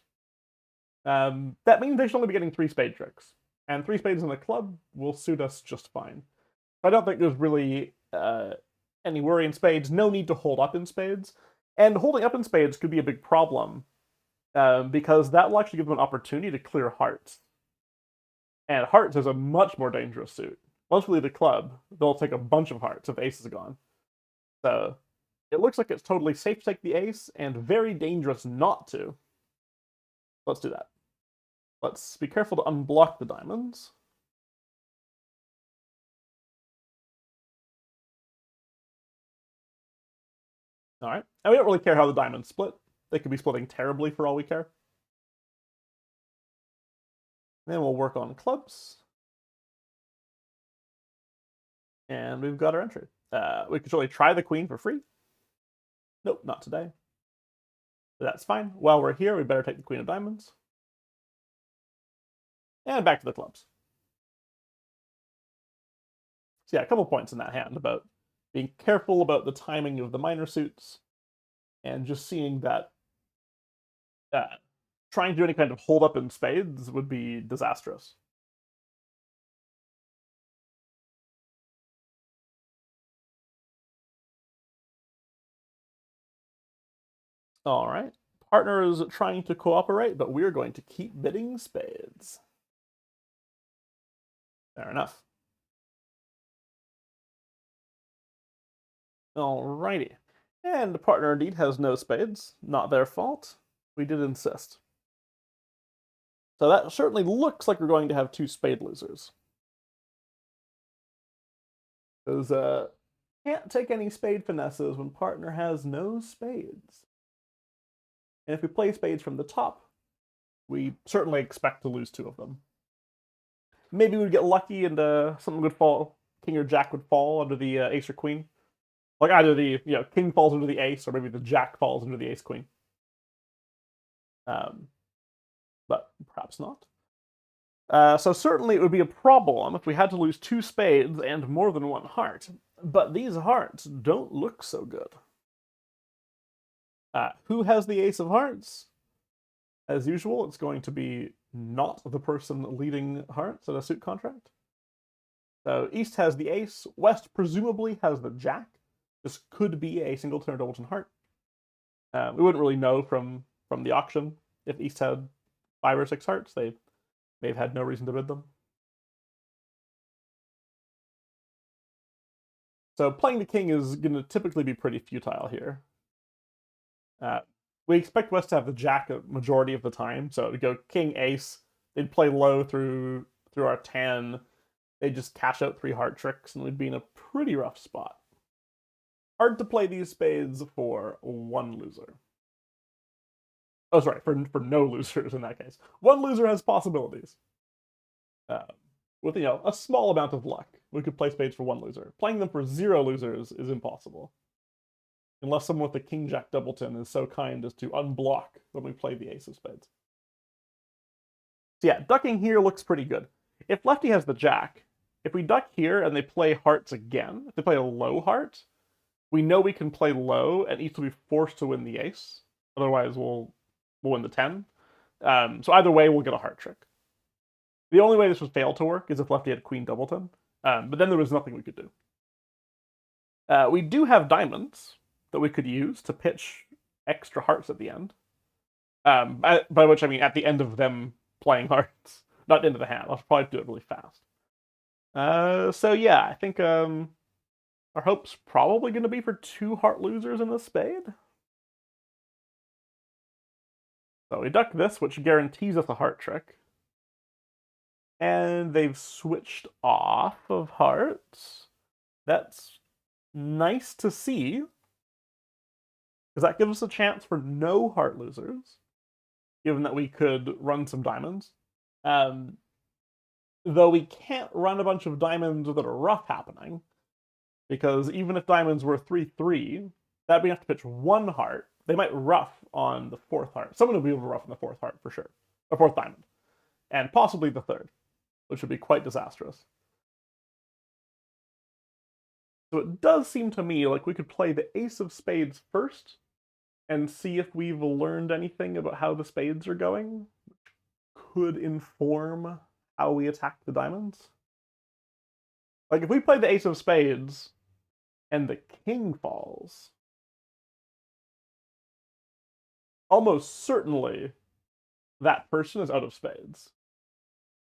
That means they should only be getting 3 spade tricks. And 3 spades in the club will suit us just fine. I don't think there's really any worry in spades. No need to hold up in spades. And holding up in spades could be a big problem. Because that will actually give them an opportunity to clear hearts. And hearts is a much more dangerous suit. Once we leave the club, they'll take a bunch of hearts if the ace is gone. So it looks like it's totally safe to take the ace and very dangerous not to. Let's do that. Let's be careful to unblock the diamonds. All right. And we don't really care how the diamonds split. They could be splitting terribly for all we care. Then we'll work on clubs. And we've got our entry. We could surely try the queen for free. Nope, not today. But that's fine. While we're here, we better take the queen of diamonds. And back to the clubs. So yeah, a couple points in that hand about being careful about the timing of the minor suits and just seeing that uh, trying to do any kind of hold up in spades would be disastrous. All right. Partner is trying to cooperate, but we're going to keep bidding spades. Fair enough. Alrighty. And the partner indeed has no spades. Not their fault. We did insist. So that certainly looks like we're going to have two spade losers. Because can't take any spade finesses when partner has no spades. And if we play spades from the top, we certainly expect to lose two of them. Maybe we'd get lucky and something would fall, king or jack would fall under the ace or queen. Like either the king falls into the ace, or maybe the jack falls into the ace queen. Um, but perhaps not. So certainly it would be a problem if we had to lose two spades and more than one heart. But these hearts don't look so good. Who has the ace of hearts? As usual, it's going to be not the person leading hearts at a suit contract. So East has the ace. West presumably has the jack. This could be a singleton or doubleton heart. We wouldn't really know from the auction if East had 5 or 6 hearts. They may have had no reason to bid them. So playing the king is going to typically be pretty futile here. We expect West to have the jack a majority of the time. So to go king ace, they'd play low through our 10. They'd just cash out 3 heart tricks, and we'd be in a pretty rough spot. Hard to play these spades for one loser. Oh, sorry, for no losers in that case. One loser has possibilities. Uh, with a small amount of luck, we could play spades for one loser. Playing them for 0 losers is impossible, unless someone with a king jack doubleton is so kind as to unblock when we play the ace of spades. So yeah, ducking here looks pretty good. If lefty has the jack, if we duck here and they play hearts again, if they play a low heart, we know we can play low and each will be forced to win the ace. Otherwise, we'll win the 10. So either way, we'll get a heart trick. The only way this would fail to work is if lefty had queen doubleton, but then there was nothing we could do. We do have diamonds that we could use to pitch extra hearts at the end. By which I mean at the end of them playing hearts, not at the end of the hand. I'll probably do it really fast. So yeah, I think our hope's probably going to be for 2 heart losers in the spade. So we duck this, which guarantees us a heart trick. And they've switched off of hearts. That's nice to see, because that gives us a chance for no heart losers, given that we could run some diamonds. Though we can't run a bunch of diamonds with a rough happening, because even if diamonds were 3-3, that'd be enough to pitch 1 heart. They might rough on the 4th heart. Someone will be able to rough on the 4th heart for sure. A 4th diamond. And possibly the 3rd, which would be quite disastrous. So it does seem to me like we could play the ace of spades first and see if we've learned anything about how the spades are going, which could inform how we attack the diamonds. Like if we play the ace of spades and the king falls, almost certainly that person is out of spades.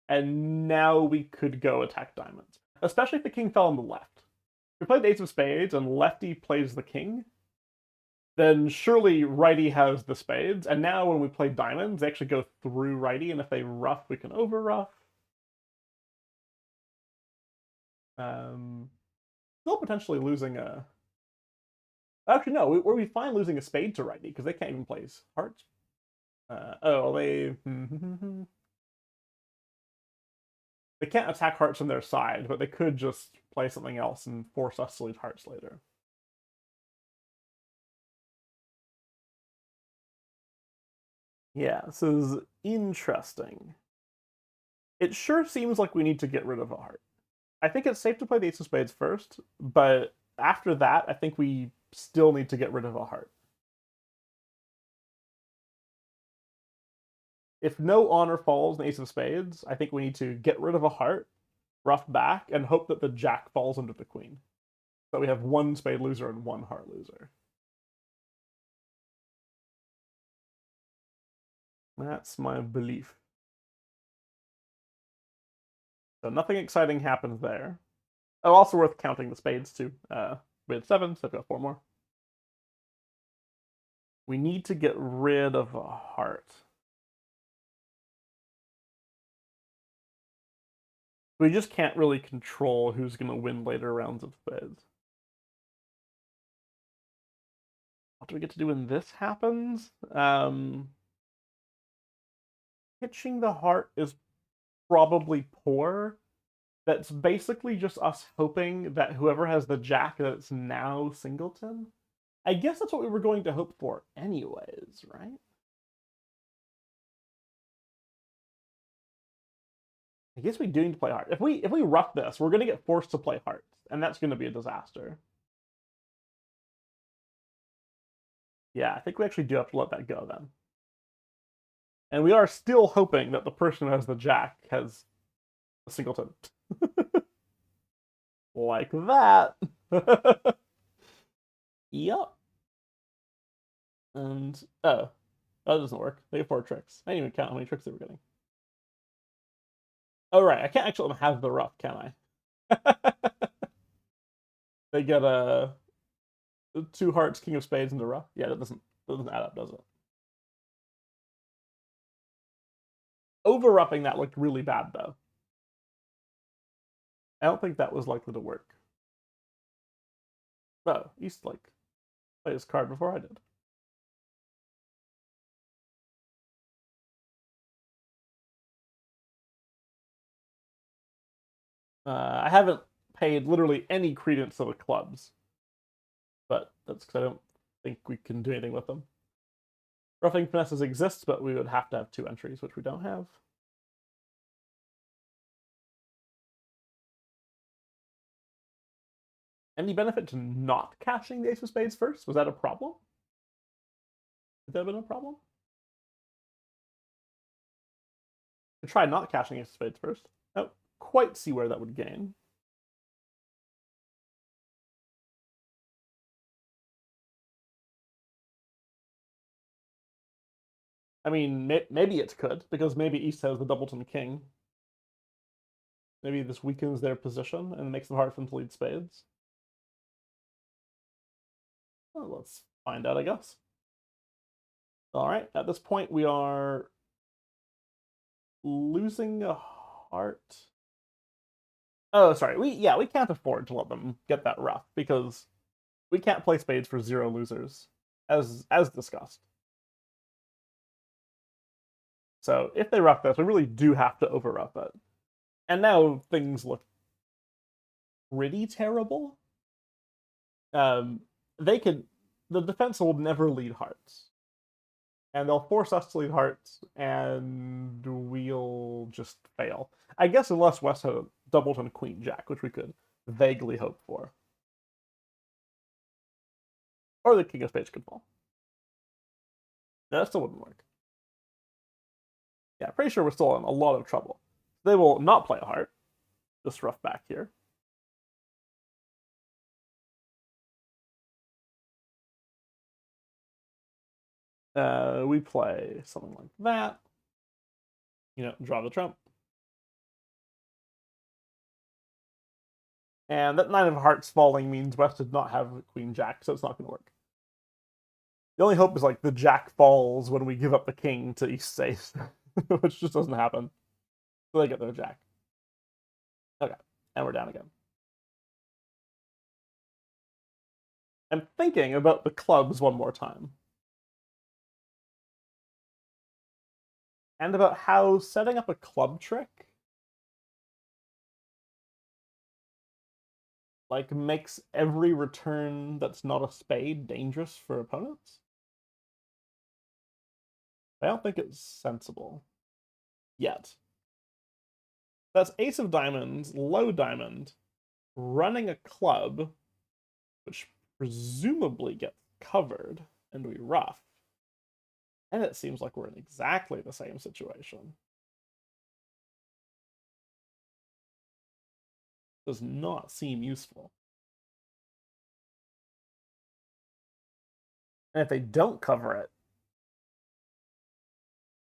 And now we could go attack diamonds, especially if the king fell on the left. If we play the ace of spades and lefty plays the king, then surely righty has the spades. And now when we play diamonds, they actually go through righty, and if they rough, we can over rough. Still potentially losing a. Actually, no, we'll be fine losing a spade to righty because they can't even play hearts. They. They can't attack hearts on their side, but they could just play something else and force us to lose hearts later. Yeah, this is interesting. It sure seems like we need to get rid of a heart. I think it's safe to play the Ace of Spades first, but after that, I think we still need to get rid of a heart. If no honor falls in Ace of Spades, I think we need to get rid of a heart, ruff back, and hope that the Jack falls into the Queen. So we have one spade loser and one heart loser. That's my belief. So nothing exciting happens there. Oh, also worth counting the spades too. We had 7, so I've got 4 more. We need to get rid of a heart. We just can't really control who's going to win later rounds of spades. What do we get to do when this happens? Pitching the heart is probably poor. That's basically just us hoping that whoever has the jack, that it's now singleton. I guess that's what we were going to hope for anyways, right? I guess we do need to play heart. If we ruff this, we're gonna get forced to play hearts, and that's gonna be a disaster. Yeah, I think we actually do have to let that go then. And we are still hoping that the person who has the jack has a singleton. Like that. Yep. And oh, that doesn't work. They get 4 tricks. I didn't even count how many tricks they were getting. Oh right, I can't actually let them have the ruff, can I? They get a 2 hearts, king of spades, and the ruff. Yeah, that doesn't add up, does it? Over ruffing that looked really bad though. I don't think that was likely to work. Oh, Eastlake played his card before I did. I haven't paid literally any credence to the clubs, but that's because I don't think we can do anything with them. Ruffing Finesses exists, but we would have to have 2 entries, which we don't have. Any benefit to not cashing the Ace of Spades first? Was that a problem? Would that have been a problem? To try not cashing Ace of Spades first. I don't quite see where that would gain. I mean, maybe it could, because maybe East has the Doubleton King. Maybe this weakens their position and makes it hard for them to lead spades. Well, let's find out, I guess. All right, at this point, we are losing a heart. Oh, sorry. We can't afford to let them get that ruff because we can't play spades for 0 losers, as discussed. So if they ruff this, we really do have to over ruff it. And now things look pretty terrible. They could the defense will never lead hearts. And they'll force us to lead hearts, and we'll just fail. I guess unless West had a Doubleton Queen Jack, which we could vaguely hope for. Or the King of Spades could fall. No, that still wouldn't work. Yeah, pretty sure we're still in a lot of trouble. They will not play a heart. Just ruff back here. We play something like that. Draw the trump. And that 9 of hearts falling means West did not have Queen Jack, so it's not going to work. The only hope is like the Jack falls when we give up the King to East Ace, which just doesn't happen. So they get their Jack. Okay, and we're down again. I'm thinking about the clubs one more time. And about how setting up a club trick like makes every return that's not a spade dangerous for opponents. I don't think it's sensible yet. That's ace of diamonds, low diamond, running a club, which presumably gets covered, and we ruff. And it seems like we're in exactly the same situation. Does not seem useful. And if they don't cover it,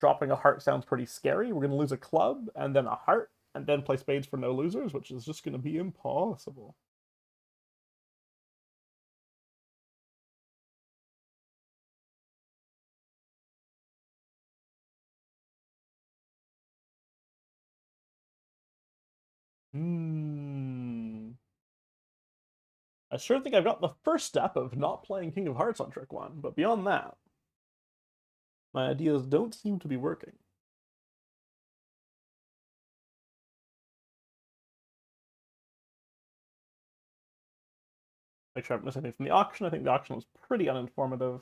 dropping a heart sounds pretty scary. We're going to lose a club and then a heart and then play spades for no losers, which is just going to be impossible. I sure think I've got the first step of not playing King of Hearts on trick one, but beyond that, my ideas don't seem to be working. Make sure I haven't missed anything from the auction. I think the auction was pretty uninformative.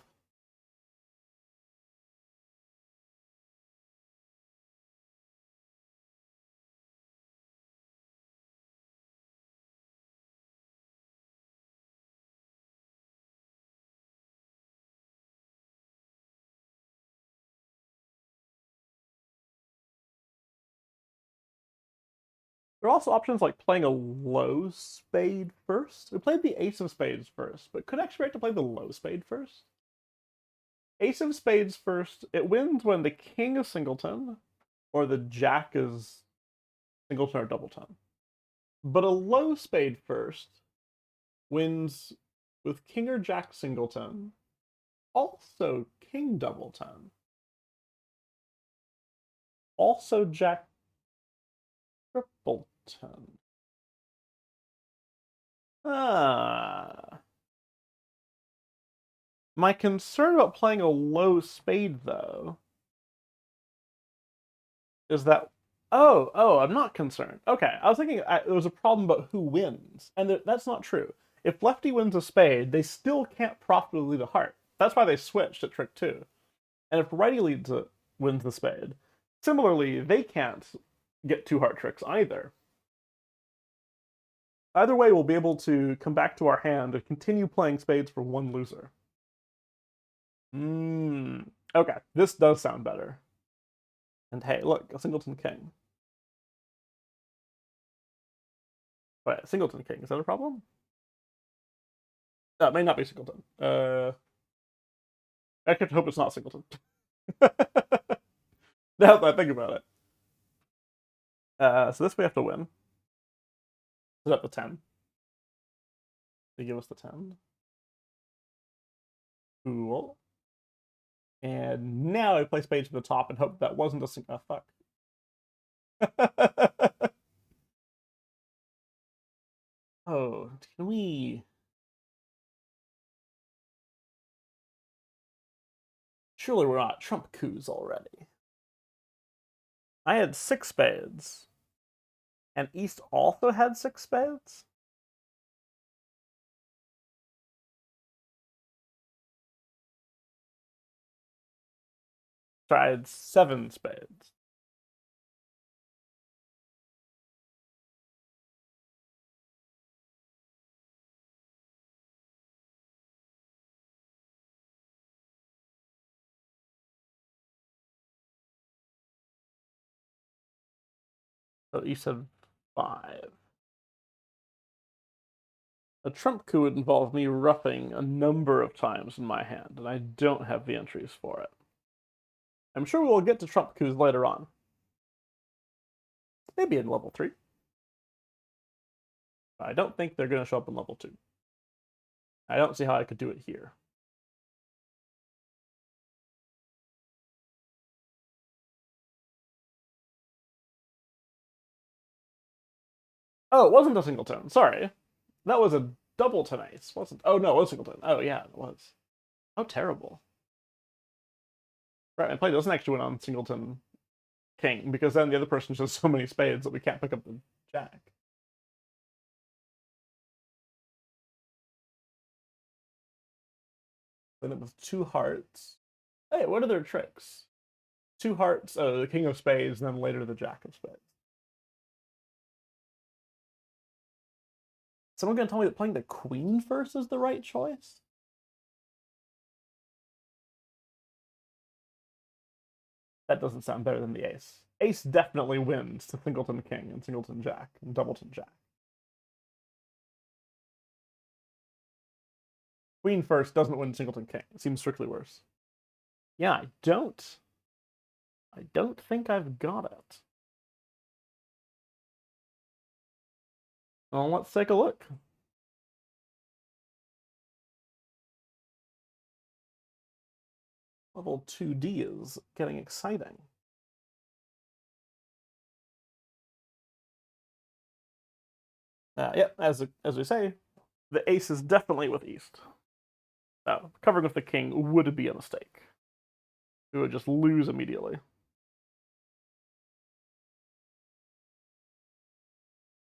There are also options like playing a low spade first. We played the ace of spades first, but could actually to play the low spade first. Ace of spades first, it wins when the king is singleton or the jack is singleton or doubleton. But a low spade first wins with king or jack singleton, also king doubleton, also jack tripleton. My concern about playing a low spade, though, is that I'm not concerned. Okay, I was thinking there was a problem about who wins, and that's not true. If lefty wins a spade, they still can't profitably lead a heart. That's why they switched at trick 2. And if righty wins the spade, similarly, they can't get 2 heart tricks either. Either way, we'll be able to come back to our hand and continue playing spades for 1 loser. Okay, this does sound better. And hey, look, a singleton king. Wait, singleton king, is that a problem? That may not be singleton. I have to hope it's not singleton. Now that I think about it. So this we have to win. Is that the 10? They give us the 10. Cool. And now I play spades to the top and hope that wasn't a single. Fuck. Oh, can we? Surely we're not trump coups already. I had 6 spades. And East also had 6 spades? So I had 7 spades. So East had 5. A trump coup would involve me roughing a number of times in my hand, and I don't have the entries for it. I'm sure we'll get to trump coups later on. Maybe in level 3. I don't think they're going to show up in level 2. I don't see how I could do it here. Oh, it wasn't a singleton. Sorry. That was a doubleton ace, wasn't? Oh, no, it was singleton. Oh, yeah, it was. How terrible. Right, my play doesn't actually win on singleton king, because then the other person just has so many spades that we can't pick up the jack. Then it was 2 hearts. Hey, what are their tricks? 2 hearts, the king of spades, and then later the jack of spades. Someone gonna tell me that playing the queen first is the right choice? That doesn't sound better than the ace. Ace definitely wins to singleton king and singleton jack and doubleton jack. Queen first doesn't win singleton king. It seems strictly worse. Yeah, I don't think I've got it. Well, let's take a look. Level 2D is getting exciting. Yep, as we say, the ace is definitely with East. Covering with the king would be a mistake. We would just lose immediately.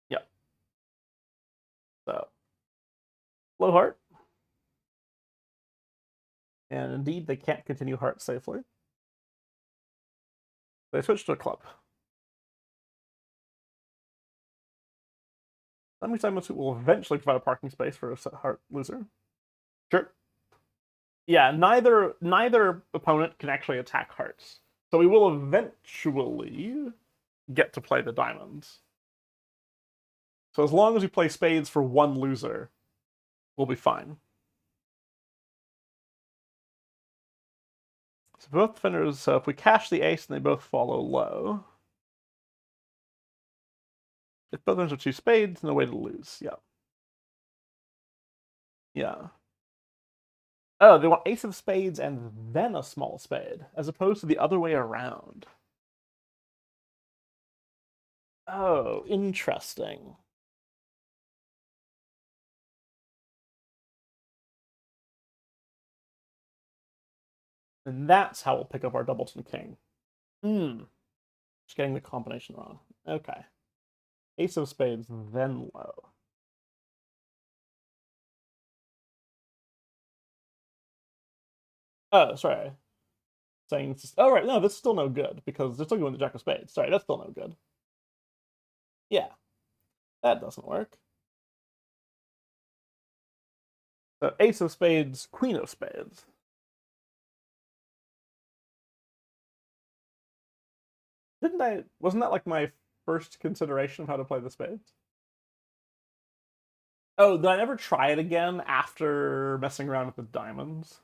Yep. So, low heart. And indeed, they can't continue heart safely. They switch to a club. That means Simon Suit will eventually provide a parking space for a heart loser. Sure. Yeah, neither opponent can actually attack hearts. So we will eventually get to play the diamonds. So as long as we play spades for one loser, we'll be fine. So both defenders, so if we cash the ace and they both follow low. If both defenders have two spades, no way to lose. Yeah. Yeah. Oh, they want ace of spades and then a small spade, as opposed to the other way around. Oh, interesting. And that's how we'll pick up our doubleton king. Just getting the combination wrong. Okay. Ace of spades, then low. Oh, sorry. Saying this is, oh, right. No, this is still no good because they're still going the jack of spades. Sorry, that's still no good. Yeah. That doesn't work. So ace of spades, queen of spades. Wasn't that like my first consideration of how to play the spades? Oh, did I never try it again after messing around with the diamonds?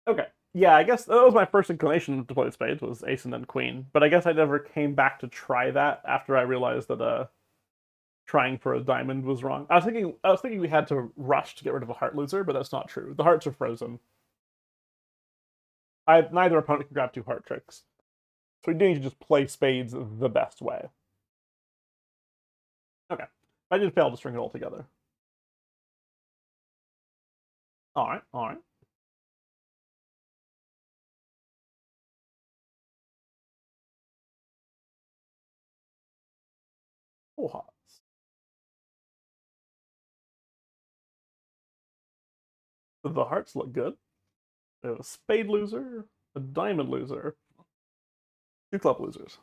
Okay. Yeah, I guess that was my first inclination to play spades was ace and then queen, but I guess I never came back to try that after I realized that trying for a diamond was wrong. I was thinking we had to rush to get rid of a heart loser, but that's not true. The hearts are frozen. Neither opponent can grab two heart tricks. So we do need to just play spades the best way. Okay. I did fail to string it all together. Alright, alright. Full hearts. The hearts look good. We have a spade loser, a diamond loser, two club losers.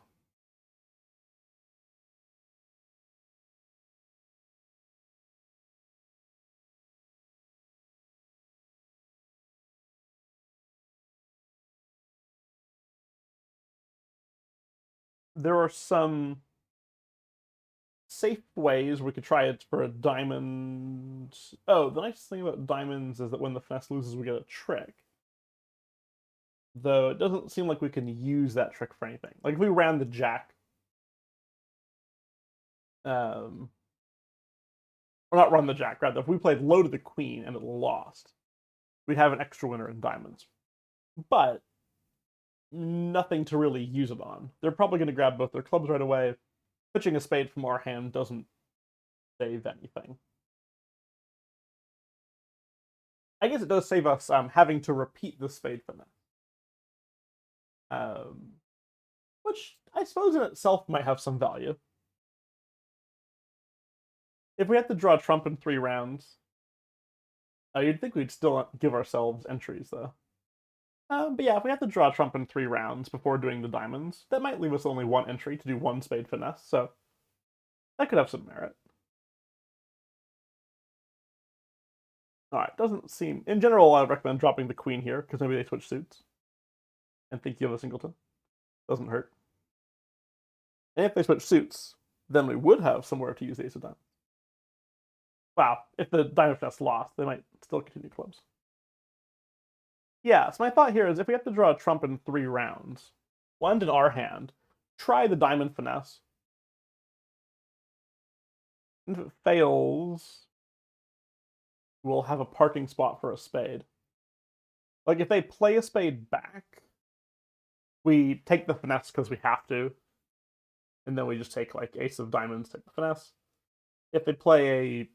There are some safe ways we could try it for a diamond. Oh, the nice thing about diamonds is that when the finesse loses, we get a trick. Though it doesn't seem like we can use that trick for anything. Like if we ran the jack, or not run the jack, rather, if we played low to the queen and it lost, we'd have an extra winner in diamonds. But nothing to really use it on. They're probably going to grab both their clubs right away. Pitching a spade from our hand doesn't save anything. I guess it does save us having to repeat the spade finesse. Which I suppose in itself might have some value. If we have to draw Trump in 3 rounds, You'd think we'd still give ourselves entries, though. But yeah, if we have to draw trump in 3 rounds before doing the diamonds, that might leave us only one entry to do one spade finesse, so that could have some merit. Alright, doesn't seem... In general, I would recommend dropping the queen here, because maybe they switch suits. And think you have a singleton. Doesn't hurt. And if they switch suits, then we would have somewhere to use the ace of diamonds. Wow, if the diamond finesse lost, they might still continue clubs. Yeah, so my thought here is if we have to draw a trump in 3 rounds, we'll end in our hand, try the diamond finesse. And if it fails, we'll have a parking spot for a spade. Like, if they play a spade back, we take the finesse because we have to, and then we just take, like, ace of diamonds, take the finesse. If they play a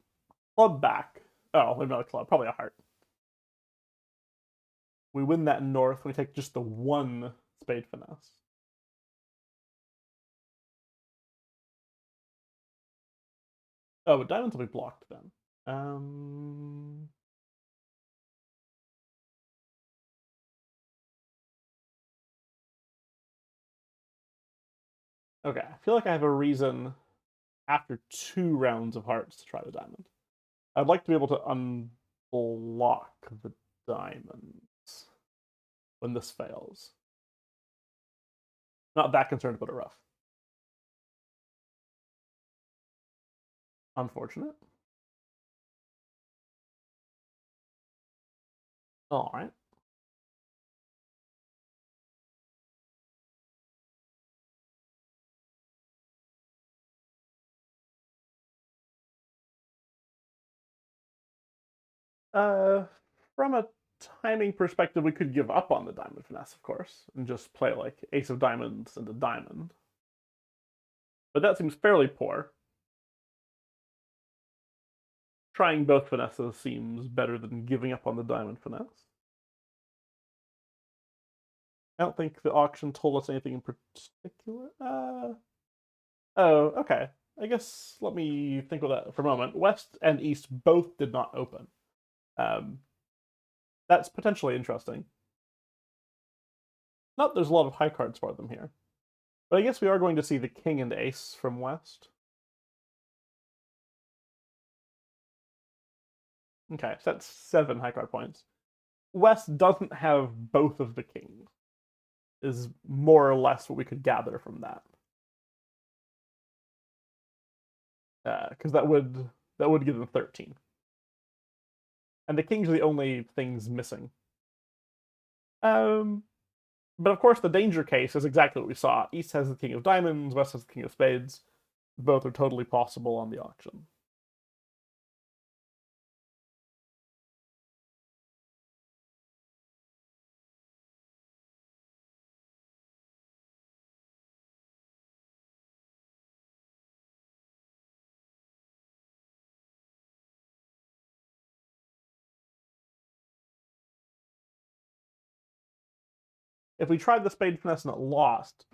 club back, oh, maybe not a club, probably a heart. We win that north, we take just the one spade finesse. Oh, but diamonds will be blocked then. Okay, I feel like I have a reason after 2 rounds of hearts to try the diamond. I'd like to be able to unblock the diamonds when this fails. Not that concerned about a rough. Unfortunate. All right. From a timing perspective, we could give up on the diamond finesse, of course, and just play like ace of diamonds and a diamond. But that seems fairly poor. Trying both finesses seems better than giving up on the diamond finesse. I don't think the auction told us anything in particular. Oh, okay. I guess let me think of that for a moment. West and East both did not open. That's potentially interesting. Not there's a lot of high cards for them here. But I guess we are going to see the king and ace from West. Okay, so that's 7 high card points. West doesn't have both of the kings, is more or less what we could gather from that. Because that would give them 13. And the kings are the only things missing. But of course, the danger case is exactly what we saw. East has the king of diamonds, West has the king of spades. Both are totally possible on the auction. If we tried the spade finesse and it lost,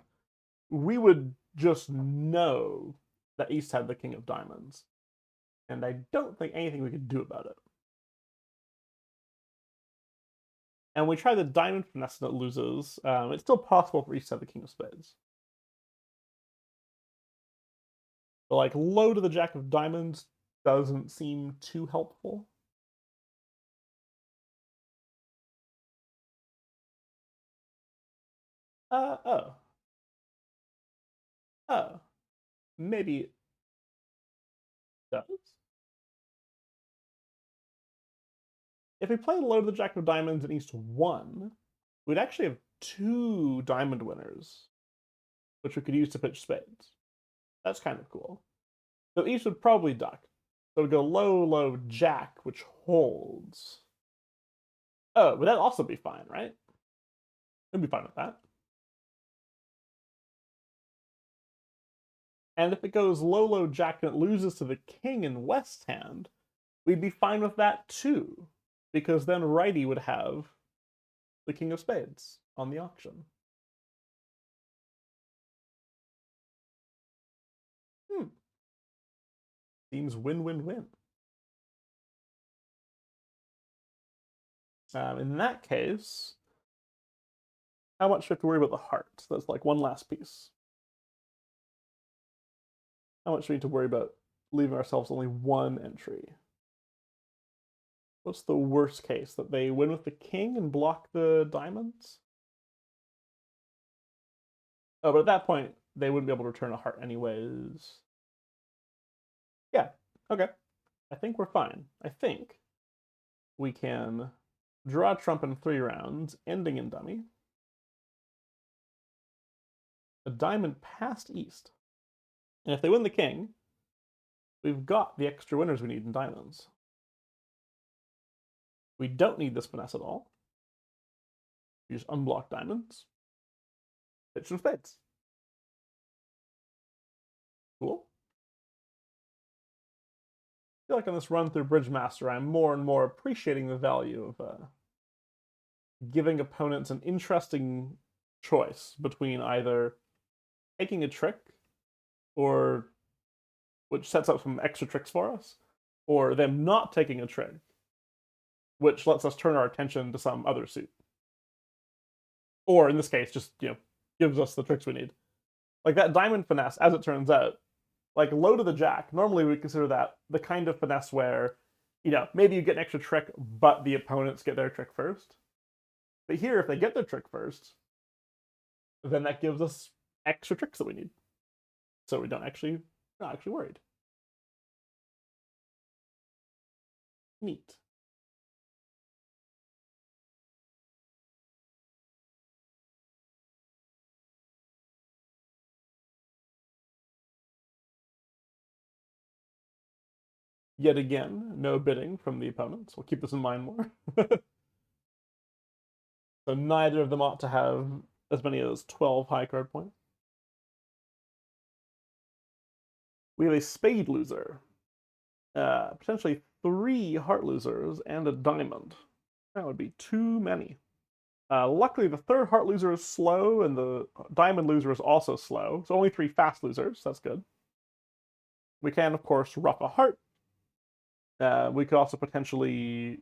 we would just know that East had the king of diamonds. And I don't think anything we could do about it. And we try the diamond finesse and it loses. It's still possible for East to have the king of spades. But like low to the jack of diamonds doesn't seem too helpful. Oh. Oh. Maybe it does. If we play low to the jack of diamonds and East won, we'd actually have 2 diamond winners, which we could use to pitch spades. That's kind of cool. So East would probably duck. So we go low, low, jack, which holds. Oh, but that'd also be fine, right? We'd be fine with that. And if it goes low, low, jack, and it loses to the king in West hand, we'd be fine with that too. Because then righty would have the king of spades on the auction. Seems win-win-win. In that case, how much do we have to worry about the heart? That's like one last piece. How much do we need to worry about leaving ourselves only one entry? What's the worst case? That they win with the king and block the diamonds? Oh, but at that point, they wouldn't be able to return a heart anyways. Yeah, okay. I think we're fine. I think we can draw trump in 3 rounds, ending in dummy. A diamond past east. And if they win the king, we've got the extra winners we need in diamonds. We don't need this finesse at all. We just unblock diamonds. Pitch some spades. Cool. I feel like on this run through Bridgemaster, I'm more and more appreciating the value of giving opponents an interesting choice between either taking a trick, or which sets up some extra tricks for us, or them not taking a trick, which lets us turn our attention to some other suit. Or in this case, just gives us the tricks we need. Like that diamond finesse, as it turns out, like low to the jack, normally we consider that the kind of finesse where, maybe you get an extra trick, but the opponents get their trick first. But here, if they get their trick first, then that gives us extra tricks that we need. So we not actually worried. Neat. Yet again, no bidding from the opponents. We'll keep this in mind more. So neither of them ought to have as many as 12 high card points. We have a spade loser. Potentially 3 heart losers and a diamond. That would be too many. Luckily, the third heart loser is slow, and the diamond loser is also slow. So only 3 fast losers. That's good. We can, of course, ruff a heart. We could also potentially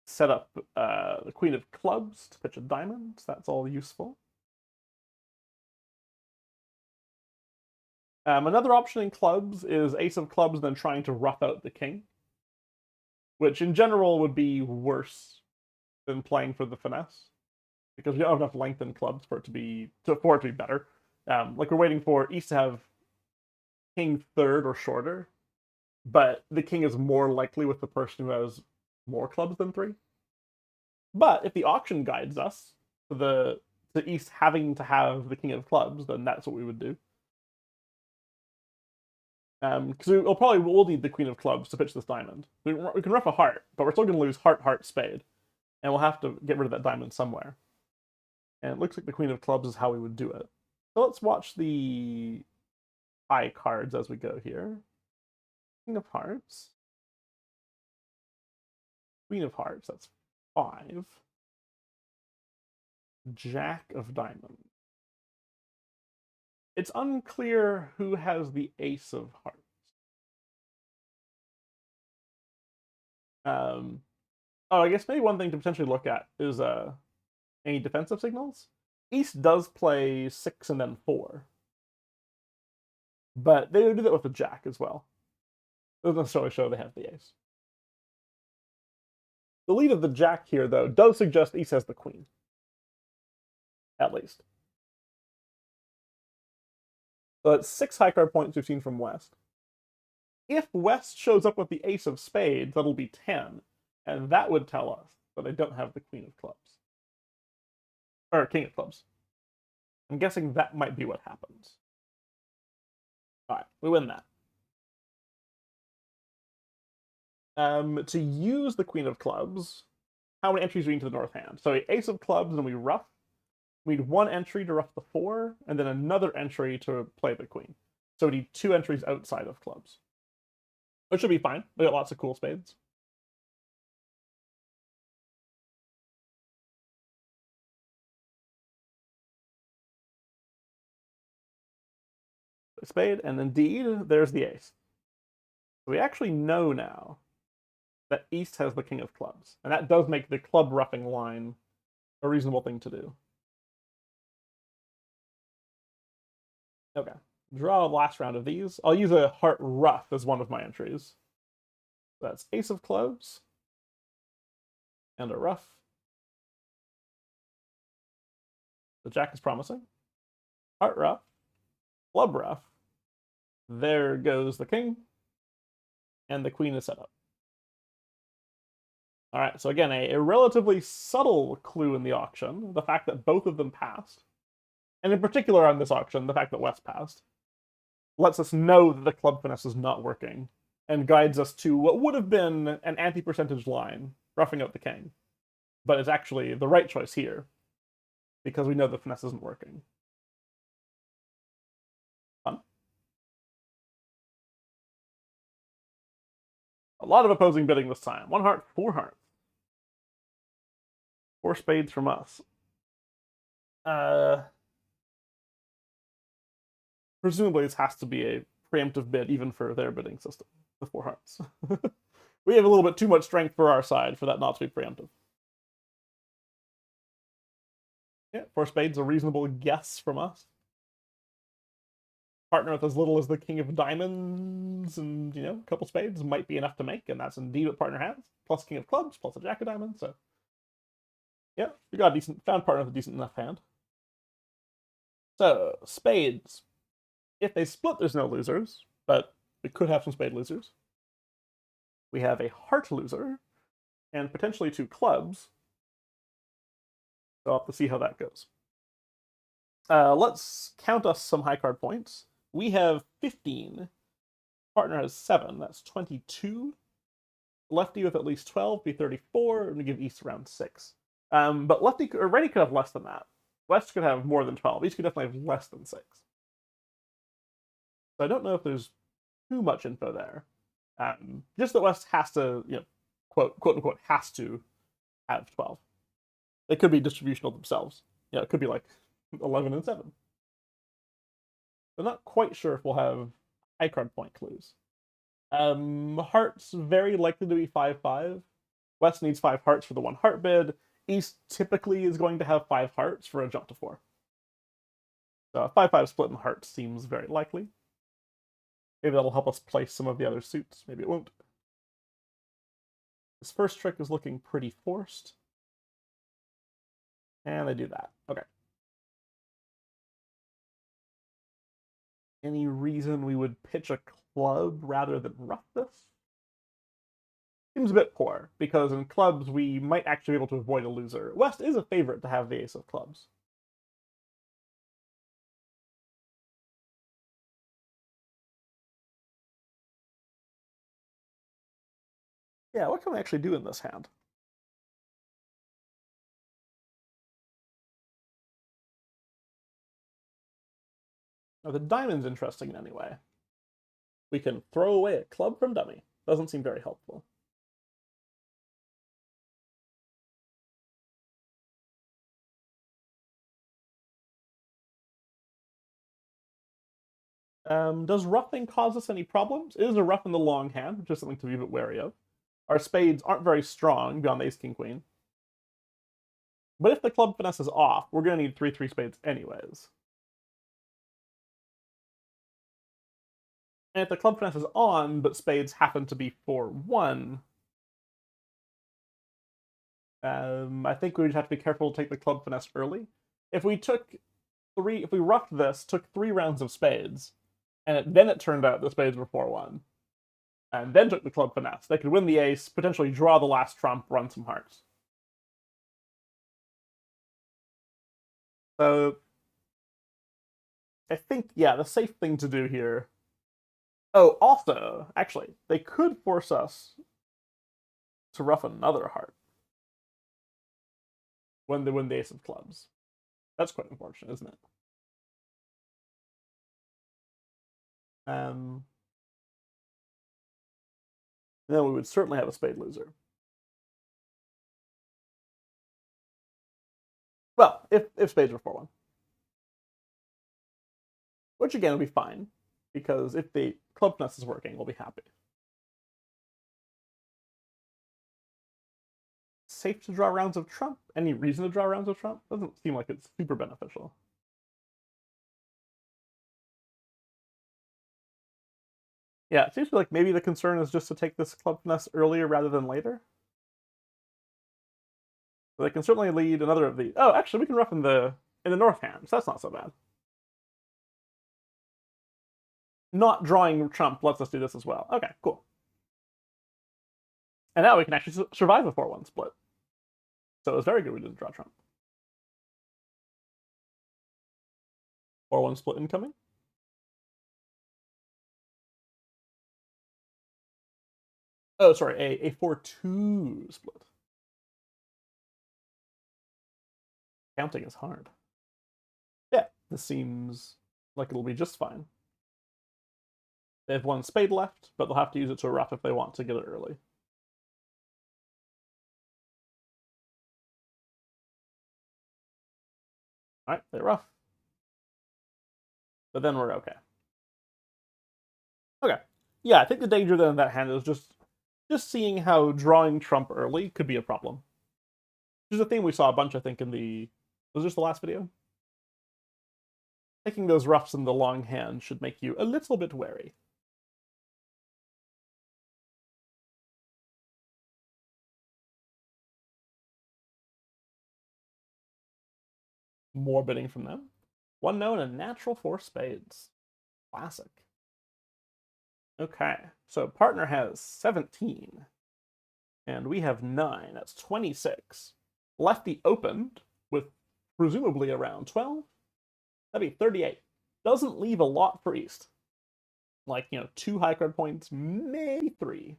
set up the Queen of Clubs to pitch a diamond. So that's all useful. Another option in clubs is Ace of Clubs, then trying to ruff out the king, which in general would be worse than playing for the finesse, because we don't have enough length in clubs for it to be better. Like we're waiting for East to have king third or shorter, but the king is more likely with the person who has more clubs than 3. But if the auction guides us to the East having to have the king of clubs, then that's what we would do. Because we'll need the queen of clubs to pitch this diamond. We can ruff a heart, but we're still going to lose heart, heart, spade, and we'll have to get rid of that diamond somewhere. And it looks like the queen of clubs is how we would do it. So let's watch the high cards as we go here. King of hearts, queen of hearts. That's 5. Jack of diamonds. It's unclear who has the ace of hearts. I guess maybe one thing to potentially look at is any defensive signals. East does play 6 and then 4, but they do that with the jack as well. Doesn't necessarily show they have the ace. The lead of the jack here, though, does suggest East has the queen, at least. So that's 6 high card points we've seen from West. If West shows up with the ace of spades, that'll be 10, and that would tell us that they don't have the queen of clubs. Or king of clubs. I'm guessing that might be what happens. Alright, we win that. To use the queen of clubs, how many entries do we need to the north hand? So ace of clubs, and we ruff. We need 1 entry to ruff the 4, and then another entry to play the queen. So we need 2 entries outside of clubs. Which should be fine. We got lots of cool spades. Spade, and indeed, there's the ace. So we actually know now that East has the king of clubs. And that does make the club roughing line a reasonable thing to do. Okay. Draw the last round of these. I'll use a heart ruff as one of my entries. That's ace of clubs and a ruff. The jack is promising. Heart ruff, club ruff. There goes the king, and the queen is set up. All right, so again, a relatively subtle clue in the auction, the fact that both of them passed, and in particular on this auction, the fact that West passed, lets us know that the club finesse is not working, and guides us to what would have been an anti-percentage line, roughing out the king, but is actually the right choice here, because we know the finesse isn't working. Fun. A lot of opposing bidding this time. 1 heart, 4 hearts. 4 spades from us. Presumably this has to be a preemptive bid even for their bidding system, the 4 hearts. We have a little bit too much strength for our side for that not to be preemptive. Yeah, 4 spades, a reasonable guess from us. Partner with as little as the king of diamonds and, a couple spades might be enough to make, and that's indeed what partner has. Plus king of clubs, plus a jack of diamonds, so yeah, we got a found partner with a decent enough hand. So, spades. If they split, there's no losers, but we could have some spade losers. We have a heart loser, and potentially 2 clubs. So I'll have to see how that goes. Let's count us some high card points. We have 15. Partner has 7. That's 22. Lefty with at least 12 be 34, and we give East around 6. But lefty or righty could have less than that. West could have more than 12. East could definitely have less than 6. So I don't know if there's too much info there. Just that West has to, quote unquote, has to have 12. They could be distributional themselves. It could be like 11 and 7. I'm not quite sure if we'll have high card point clues. Hearts very likely to be 5-5. West needs 5 hearts for the 1 heart bid. East typically is going to have 5 hearts for a jump to 4. So a 5-5 split in hearts seems very likely. Maybe that'll help us place some of the other suits. Maybe it won't. This first trick is looking pretty forced. And I do that. Okay. Any reason we would pitch a club rather than ruff this? Seems a bit poor, because in clubs we might actually be able to avoid a loser. West is a favorite to have the ace of clubs. Yeah, what can we actually do in this hand? Now, the diamond's interesting in any way. We can throw away a club from dummy. Doesn't seem very helpful. Does roughing cause us any problems? It is a ruff in the long hand, which is something to be a bit wary of. Our spades aren't very strong beyond the ace, king, queen. But if the club finesse is off, we're going to need 3-3 spades anyways. And if the club finesse is on, but spades happen to be 4-1, I think we would have to be careful to take the club finesse early. If we roughed this, took 3 rounds of spades, and then it turned out the spades were 4-1, and then took the club finesse, they could win the ace, potentially draw the last trump, run some hearts. So I think, yeah, the safe thing to do here. Oh, also, actually, they could force us to ruff another heart when they win the ace of clubs. That's quite unfortunate, isn't it? Then we would certainly have a spade loser. Well, if spades were 4-1. Which again would be fine, because if the club finesse is working, we'll be happy. safe to draw rounds of trump? Any reason to draw rounds of trump? Doesn't seem like it's super beneficial. Yeah, it seems like maybe the concern is just to take this club finesse earlier rather than later. So they can certainly lead another of these. Oh, actually, we can rough in the north hand, so that's not so bad. Not drawing trump lets us do this as well. Okay, cool. And now we can actually survive a 4-1 split. So it was very good we didn't draw trump. 4-1 split incoming. Oh, sorry, a 4-2 split. Counting is hard. Yeah, this seems like it'll be just fine. They have 1 spade left, but they'll have to use it to rough if they want to get it early. Alright, they rough. But then we're okay. Okay. Yeah, I think the danger then in that hand is just seeing how drawing trump early could be a problem. Which is a theme we saw a bunch, I think, in the... Was this the last video? Taking those roughs in the long hand should make you a little bit wary. More bidding from them. 1 no and a natural 4 spades. Classic. Okay, so partner has 17. And we have 9. That's 26. Lefty opened with presumably around 12. That'd be 38. Doesn't leave a lot for East. Like, 2 high card points, maybe 3.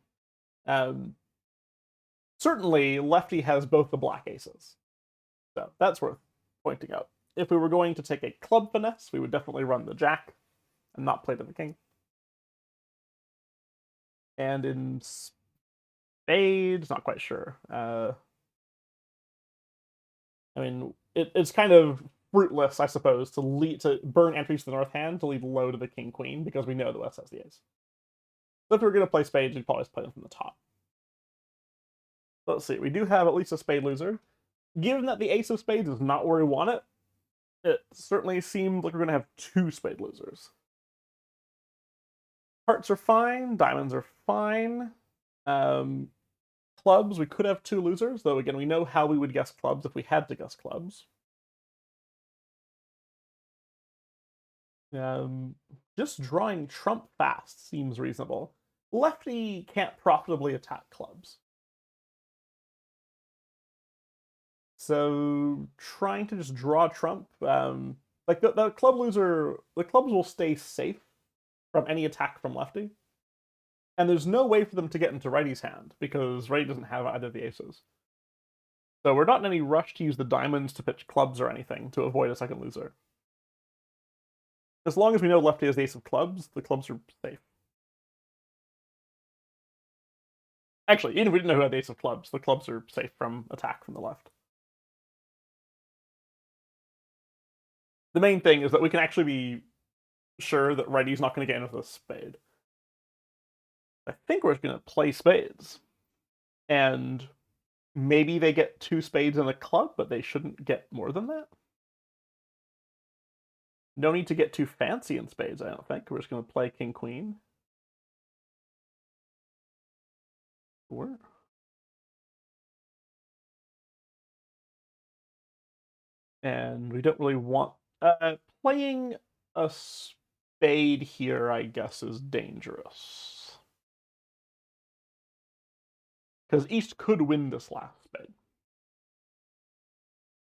Certainly, lefty has both the black aces. So that's worth pointing out. If we were going to take a club finesse, we would definitely run the jack and not play to the king. And in spades, not quite sure. I mean, it's kind of fruitless, I suppose, to burn entries to the north hand to leave low to the king queen because we know the west has the ace. So if we were going to play spades, we'd probably play them from the top. Let's see, we do have at least a spade loser. Given that the ace of spades is not where we want it, it certainly seems like we're going to have 2 spade losers. Hearts are fine, diamonds are fine. Clubs, we could have 2 losers, though again, we know how we would guess clubs if we had to guess clubs. Just drawing trump fast seems reasonable. Lefty can't profitably attack clubs. So trying to just draw trump, like the club loser, the clubs will stay safe from any attack from lefty. And there's no way for them to get into righty's hand, because righty doesn't have either of the aces. So we're not in any rush to use the diamonds to pitch clubs or anything to avoid a second loser. As long as we know lefty has the ace of clubs, the clubs are safe. Actually, even if we didn't know who had the ace of clubs, the clubs are safe from attack from the left. The main thing is that we can actually be sure that righty's not going to get into the spade. I think we're going to play spades. And maybe they get 2 spades and a club, but they shouldn't get more than that. No need to get too fancy in spades, I don't think. We're just going to play king-queen. Sure. And we don't really want... playing a spade here, I guess, is dangerous. Because East could win this last spade.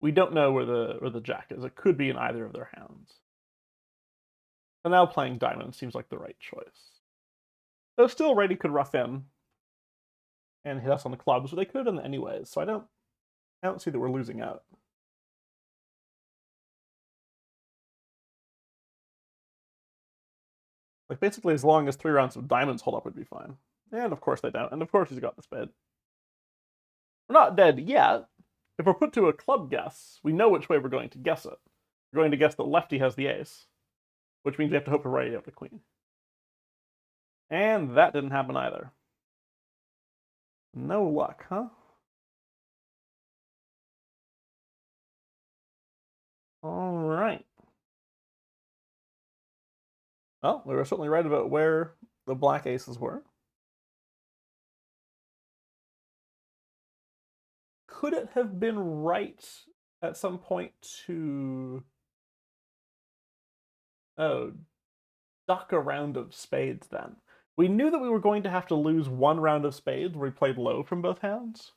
We don't know where the jack is. It could be in either of their hands. And now playing diamond seems like the right choice. Though still righty could rough in and hit us on the clubs, but they could have done that anyways, so I don't see that we're losing out. Like, basically, as long as 3 rounds of diamonds hold up, would be fine. And of course they don't. And of course he's got the spade. We're not dead yet. If we're put to a club guess, we know which way we're going to guess it. We're going to guess that lefty has the ace, which means we have to hope for righty to have the queen. And that didn't happen either. No luck, huh? Well, we were certainly right about where the black aces were. Could it have been right at some point to duck a round of spades then? We knew that we were going to have to lose one round of spades where we played low from both hands.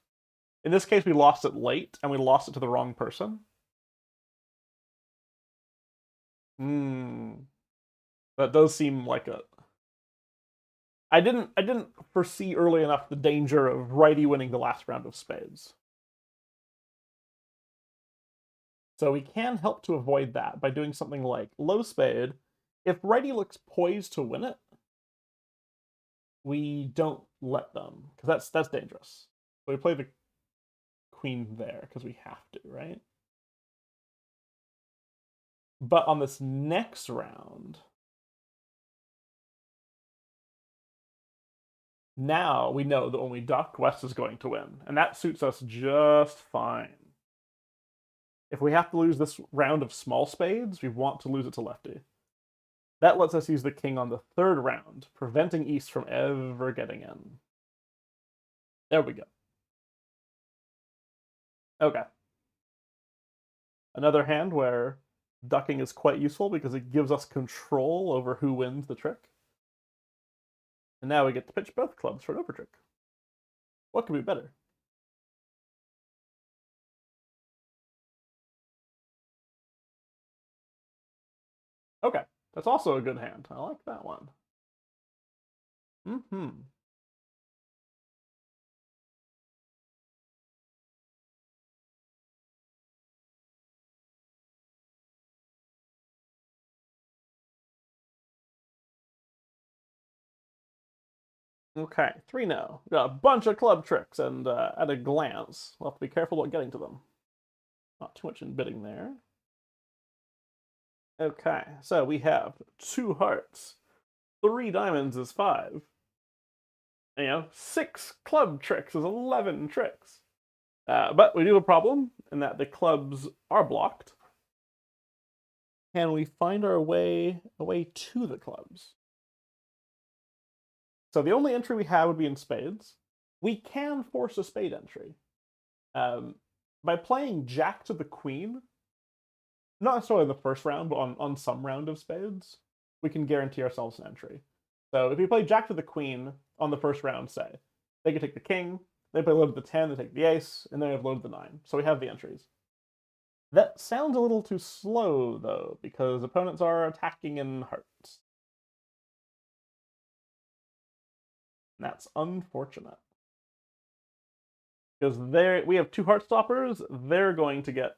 In this case, we lost it late, and we lost it to the wrong person. That does seem like a... I didn't foresee early enough the danger of righty winning the last round of spades. So we can help to avoid that by doing something like low spade. If righty looks poised to win it, we don't let them, because that's dangerous. So we play the queen there because we have to, right? But on this next round, now we know that when we duck, West is going to win, and that suits us just fine. If we have to lose this round of small spades, we want to lose it to lefty. That lets us use the king on the third round, preventing East from ever getting in. There we go. Okay. Another hand where ducking is quite useful because it gives us control over who wins the trick. And now we get to pitch both clubs for an over trick. What could be better? Okay, that's also a good hand. I like that one. Okay, 3-0. Got a bunch of club tricks, and at a glance, we'll have to be careful about getting to them. Not too much in bidding there. Okay, so we have 2 hearts. 3 diamonds is 5. And, 6 club tricks is 11 tricks. But we do have a problem in that the clubs are blocked. Can we find our way to the clubs? So the only entry we have would be in spades. We can force a spade entry. By playing jack to the queen, not necessarily in the first round, but on some round of spades, we can guarantee ourselves an entry. So if we play jack to the queen on the first round, say, they can take the king, they play loaded the 10, they take the ace, and then we have loaded the 9. So we have the entries. That sounds a little too slow, though, because opponents are attacking in hearts. And that's unfortunate. Because we have 2 heart stoppers, they're going to get...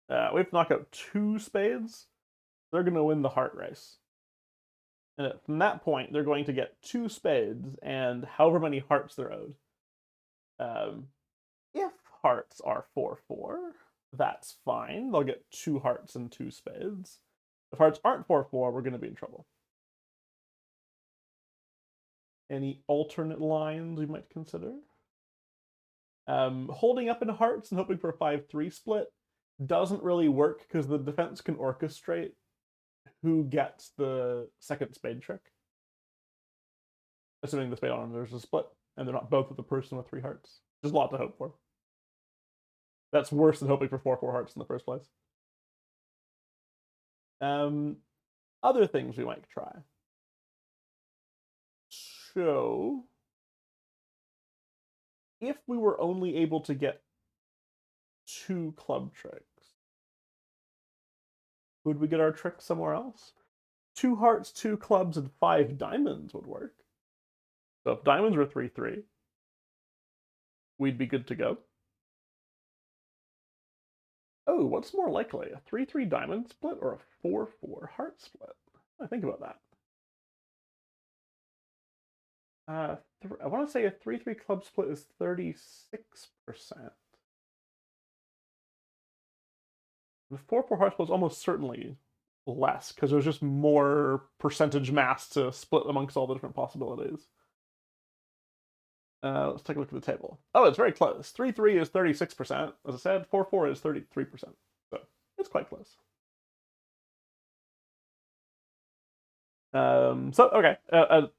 we have to knock out 2 spades. They're going to win the heart race. And from that point, they're going to get 2 spades and however many hearts they're owed. If hearts are 4-4, that's fine. They'll get 2 hearts and 2 spades. If hearts aren't 4-4, we're going to be in trouble. Any alternate lines we might consider? Holding up in hearts and hoping for a 5-3 split doesn't really work because the defense can orchestrate who gets the second spade trick. Assuming the spade on them, there's a split, and they're not both with the person with 3 hearts. There's a lot to hope for. That's worse than hoping for 4-4 hearts in the first place. Other things we might try. So, if we were only able to get 2 club tricks, would we get our trick somewhere else? 2 hearts, 2 clubs, and 5 diamonds would work. So if diamonds were 3-3, we'd be good to go. Oh, what's more likely, a 3-3 diamond split or a 4-4 heart split? I think about that. I want to say a 3-3 club split is 36%. The 4-4 heart split is almost certainly less because there's just more percentage mass to split amongst all the different possibilities. Let's take a look at the table. Oh, it's very close. 3-3 is 36%. As I said, 4-4 is 33%. So it's quite close. So okay,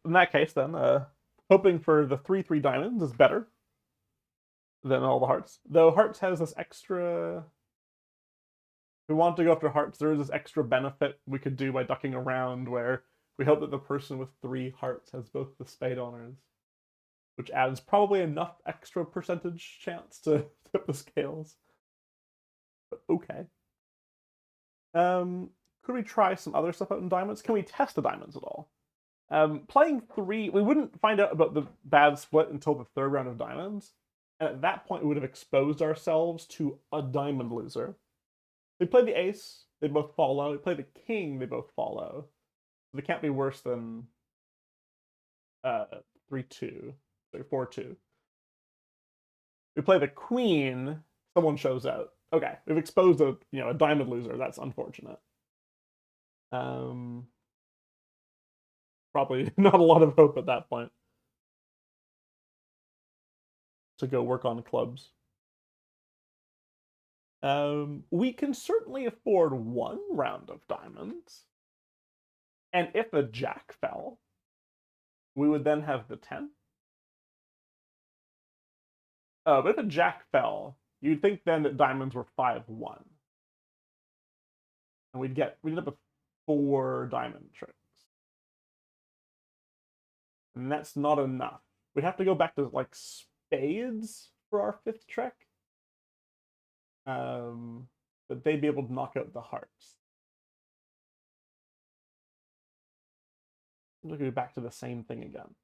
in that case, then, hoping for the 3/3 diamonds is better than all the hearts. Though hearts has this extra. If we want to go after hearts, there is this extra benefit we could do by ducking around, where we hope that the person with 3 hearts has both the spade owners, which adds probably enough extra percentage chance to tip the scales. But okay. Could we try some other stuff out in diamonds? Can we test the diamonds at all? Playing 3, we wouldn't find out about the bad split until the 3rd round of diamonds. And at that point, we would have exposed ourselves to a diamond loser. They play the ace, they both follow. They play the king, they both follow. They can't be worse than 3-2, sorry, 4-2. We play the queen, someone shows out. Okay, we've exposed a diamond loser. That's unfortunate. Probably not a lot of hope at that point to go work on clubs. We can certainly afford 1 round of diamonds. And if a jack fell, we would then have the 10. But if a jack fell, you'd think then that diamonds were 5-1. And we'd end up with 4 diamond tricks. And that's not enough. We'd have to go back to like spades for our 5th trick. But they'd be able to knock out the hearts. We'll go back to the same thing again.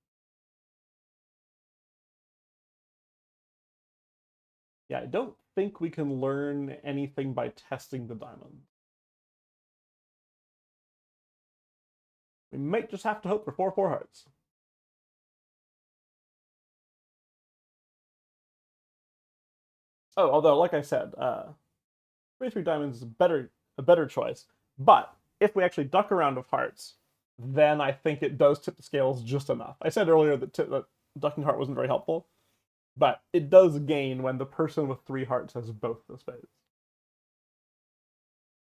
Yeah, I don't think we can learn anything by testing the diamond. We might just have to hope for 4 hearts. Oh, although, like I said, 3/3 diamonds is a better choice. But if we actually duck a round of hearts, then I think it does tip the scales just enough. I said earlier that ducking heart wasn't very helpful, but it does gain when the person with 3 hearts has both the spades.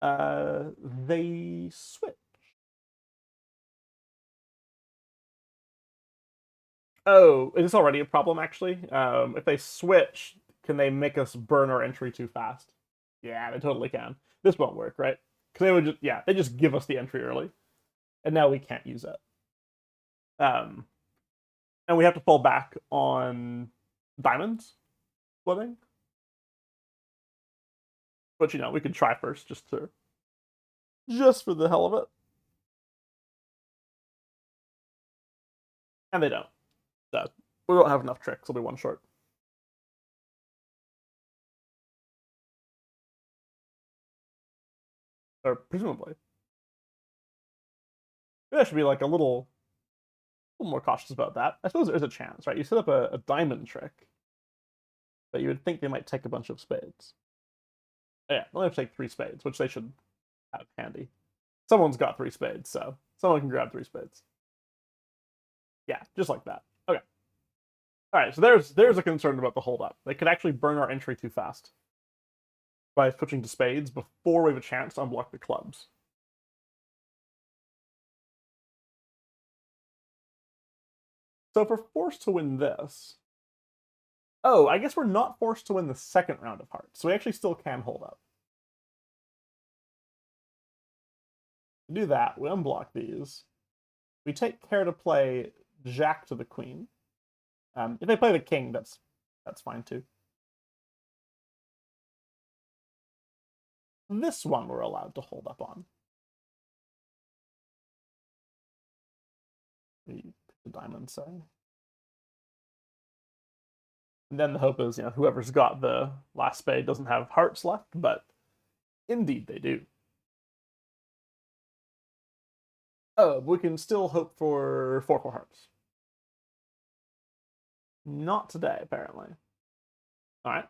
They switch. Oh, is this already a problem, actually? If they switch, can they make us burn our entry too fast? Yeah, they totally can. This won't work, right? Because they just give us the entry early, and now we can't use it. Um, and we have to fall back on diamonds splitting. But we could try first, just for the hell of it. And they don't. So we won't have enough tricks. We'll be 1 short. Or presumably. Maybe I should be like a little more cautious about that. I suppose there is a chance, right? You set up a diamond trick, but you would think they might take a bunch of spades. Oh, yeah, they only have to take 3 spades, which they should have handy. Someone's got 3 spades, so someone can grab 3 spades. Yeah, just like that. Okay. All right, so there's a concern about the holdup. They could actually burn our entry too fast by switching to spades before we have a chance to unblock the clubs. So if we're forced to win this, oh, I guess we're not forced to win the 2nd round of hearts, so we actually still can hold up. To do that, we unblock these. We take care to play Jack to the Queen. If they play the King, that's fine too. This one we're allowed to hold up on. We pick the diamond, say. And then the hope is, whoever's got the last spade doesn't have hearts left, but indeed they do. Oh, we can still hope for 4 hearts. Not today, apparently. All right.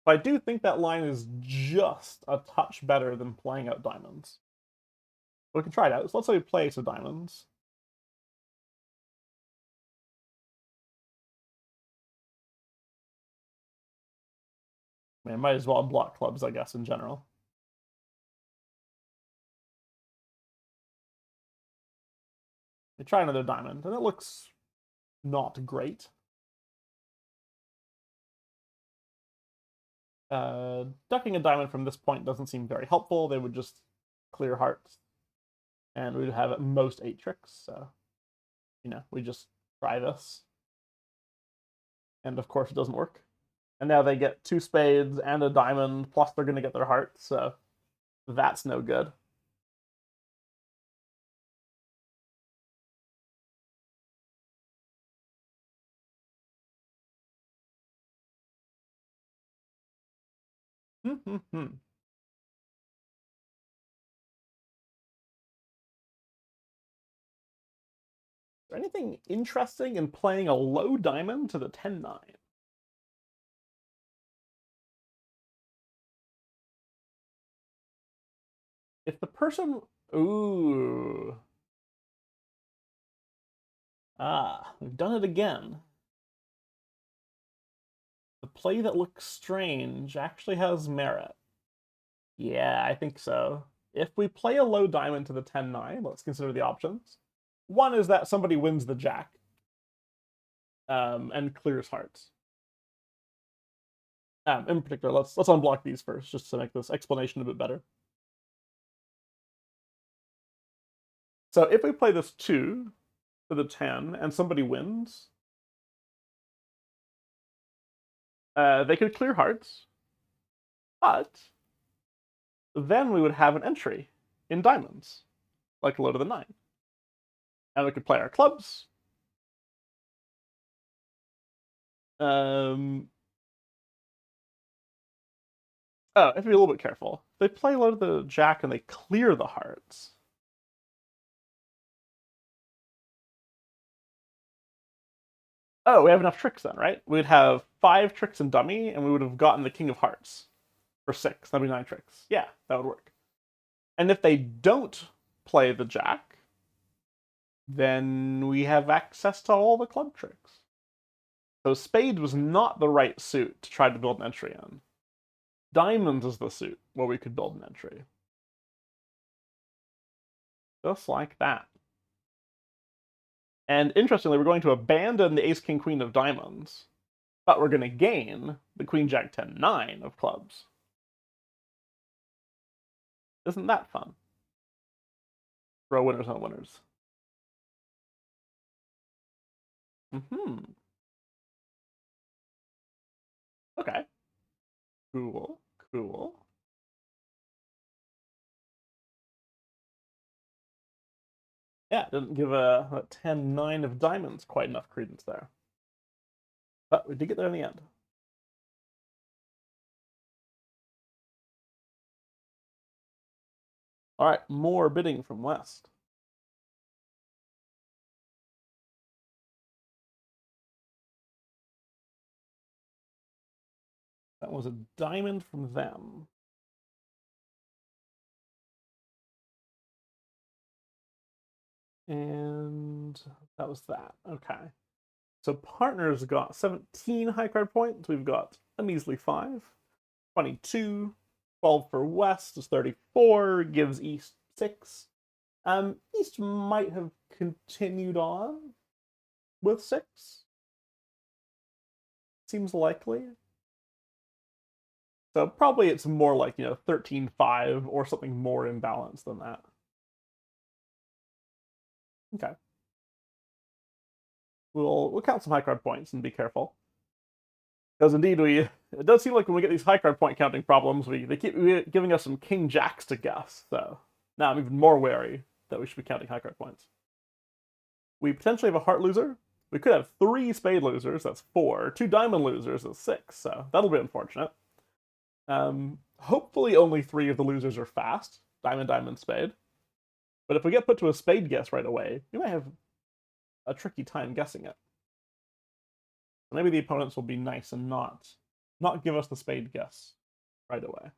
But I do think that line is just a touch better than playing out diamonds. We can try it out. So let's say we play some diamonds. I mean, might as well unblock clubs, I guess, in general. We try another diamond, and it looks not great. Ducking a diamond from this point doesn't seem very helpful. They would just clear hearts, and we'd have at most 8 tricks, so, we just try this. And of course it doesn't work. And now they get 2 spades and a diamond, plus they're going to get their heart, so that's no good. Is there anything interesting in playing a low diamond to the 10-9? If the person... Ooh. Ah, we've done it again. The play that looks strange actually has merit. Yeah, I think so. If we play a low diamond to the 10-9, let's consider the options. One is that somebody wins the jack and clears hearts. In particular, let's unblock these first, just to make this explanation a bit better. So if we play this 2 to the 10 and somebody wins, they could clear hearts, but then we would have an entry in diamonds, like low to the 9. And we could play our clubs. Oh, I have to be a little bit careful. They play low to the jack and they clear the hearts. Oh, we have enough tricks then, right? We'd have 5 tricks in dummy, and we would have gotten the king of hearts for 6. That'd be 9 tricks. Yeah, that would work. And if they don't play the jack, then we have access to all the club tricks. So spades was not the right suit to try to build an entry in. Diamonds is the suit where we could build an entry. Just like that. And interestingly, we're going to abandon the ace, king, queen of diamonds, but we're going to gain the queen, jack, 10, 9 of clubs. Isn't that fun? Throw winners on winners. Okay. Cool. Cool. Yeah, didn't give a 10-9 of diamonds quite enough credence there. But we did get there in the end. All right, more bidding from West. That was a diamond from them. And that was that. Okay. So partners got 17 high card points. We've got a measly 5. 22. 12 for West is 34. Gives East 6. East might have continued on with 6. Seems likely. So probably it's more like, 13-5 or something more imbalanced than that. Okay. We'll count some high card points and be careful. Because indeed, it does seem like when we get these high card point counting problems, they keep giving us some king jacks to guess. So now I'm even more wary that we should be counting high card points. We potentially have a heart loser. We could have 3 spade losers, that's 4. 2 diamond losers, that's 6. So that'll be unfortunate. Hopefully only 3 of the losers are fast. Diamond, diamond, spade. But if we get put to a spade guess right away, we might have a tricky time guessing it. Maybe the opponents will be nice and not give us the spade guess right away.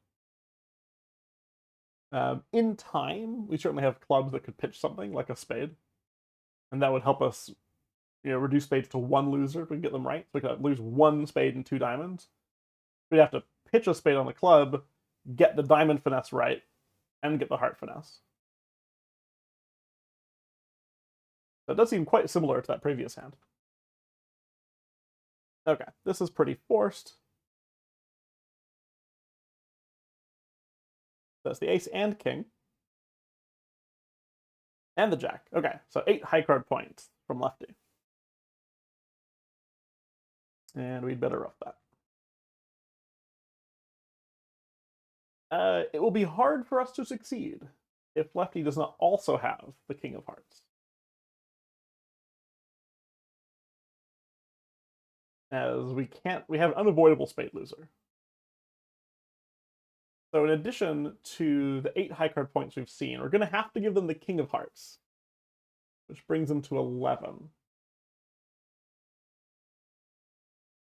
In time, we certainly have clubs that could pitch something like a spade, and that would help us, reduce spades to 1 loser if we get them right. So we could lose 1 spade and 2 diamonds. We'd have to pitch a spade on the club, get the diamond finesse right, and get the heart finesse. So it does seem quite similar to that previous hand. Okay, this is pretty forced. That's the ace and king. And the jack. Okay, so 8 high card points from lefty. And we'd better rough that. It will be hard for us to succeed if lefty does not also have the king of hearts. As we have an unavoidable spade loser. So in addition to the 8 high card points we've seen, we're going to have to give them the king of hearts, which brings them to 11.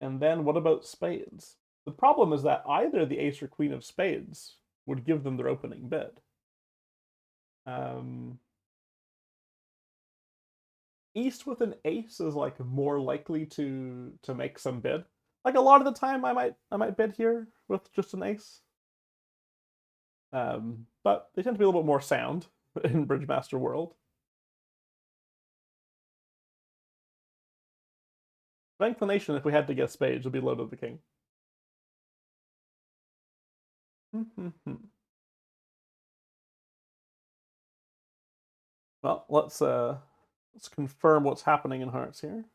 And then what about spades? The problem is that either the ace or queen of spades would give them their opening bid. East with an ace is like more likely to make some bid. Like a lot of the time, I might bid here with just an ace. But they tend to be a little bit more sound in Bridgemaster world. My inclination, if we had to guess spades, would be low to the king. Well, let's confirm what's happening in hearts here.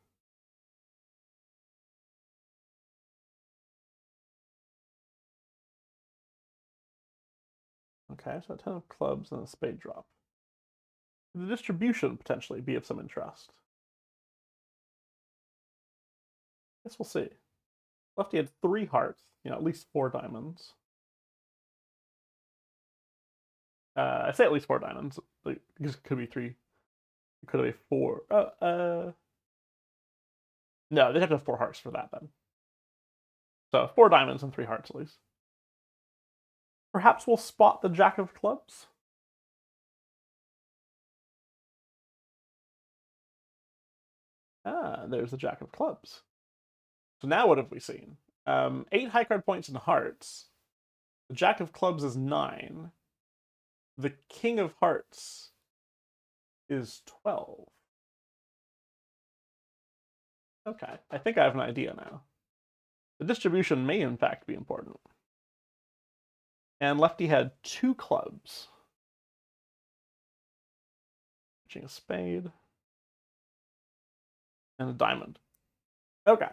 Okay, so 10 of clubs and a spade drop. The distribution potentially be of some interest. Guess we'll see. Lefty had 3 hearts, at least 4 diamonds. I say at least 4 diamonds. Like, it could be 3. It could be 4. No, they'd have to have 4 hearts for that then. So 4 diamonds and 3 hearts at least. Perhaps we'll spot the jack of clubs. There's the jack of clubs. So now what have we seen? 8 high card points in hearts. The jack of clubs is 9. The king of hearts is 12. Okay, I think I have an idea now. The distribution may in fact be important. And lefty had 2 clubs. Pitching a spade. And a diamond. Okay.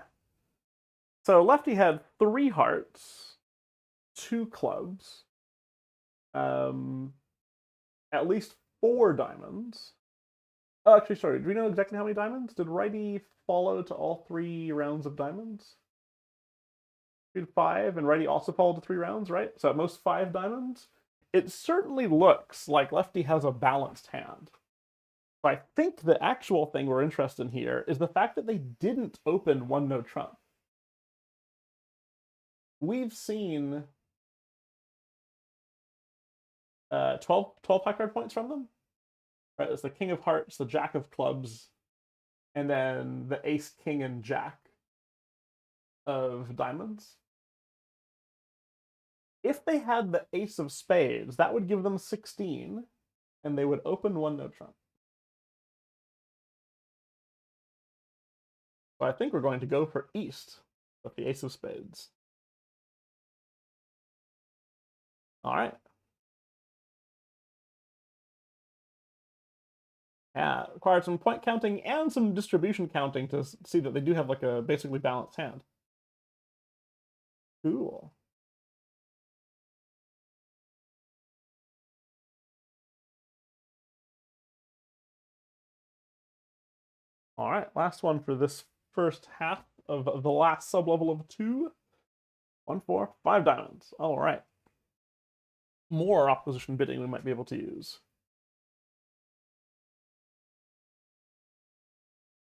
So lefty had 3 hearts, 2 clubs, at least 4 diamonds. Oh, actually, sorry. Do we know exactly how many diamonds? Did righty follow to all 3 rounds of diamonds? 5, and righty also followed to 3 rounds, right? So at most 5 diamonds. It certainly looks like lefty has a balanced hand. But I think the actual thing we're interested in here is the fact that they didn't open 1-no trump. We've seen 12 high card points from them. Right, it's the king of hearts, the jack of clubs, and then the ace, king, and jack of diamonds. If they had the ace of spades, that would give them 16, and they would open 1-no trump. So I think we're going to go for East with the ace of spades. All right. Yeah, required some point counting and some distribution counting to see that they do have like a basically balanced hand. Cool. All right, last one for this first half of the last sub-level of 2. 1, 4, 5 diamonds. All right. More opposition bidding we might be able to use.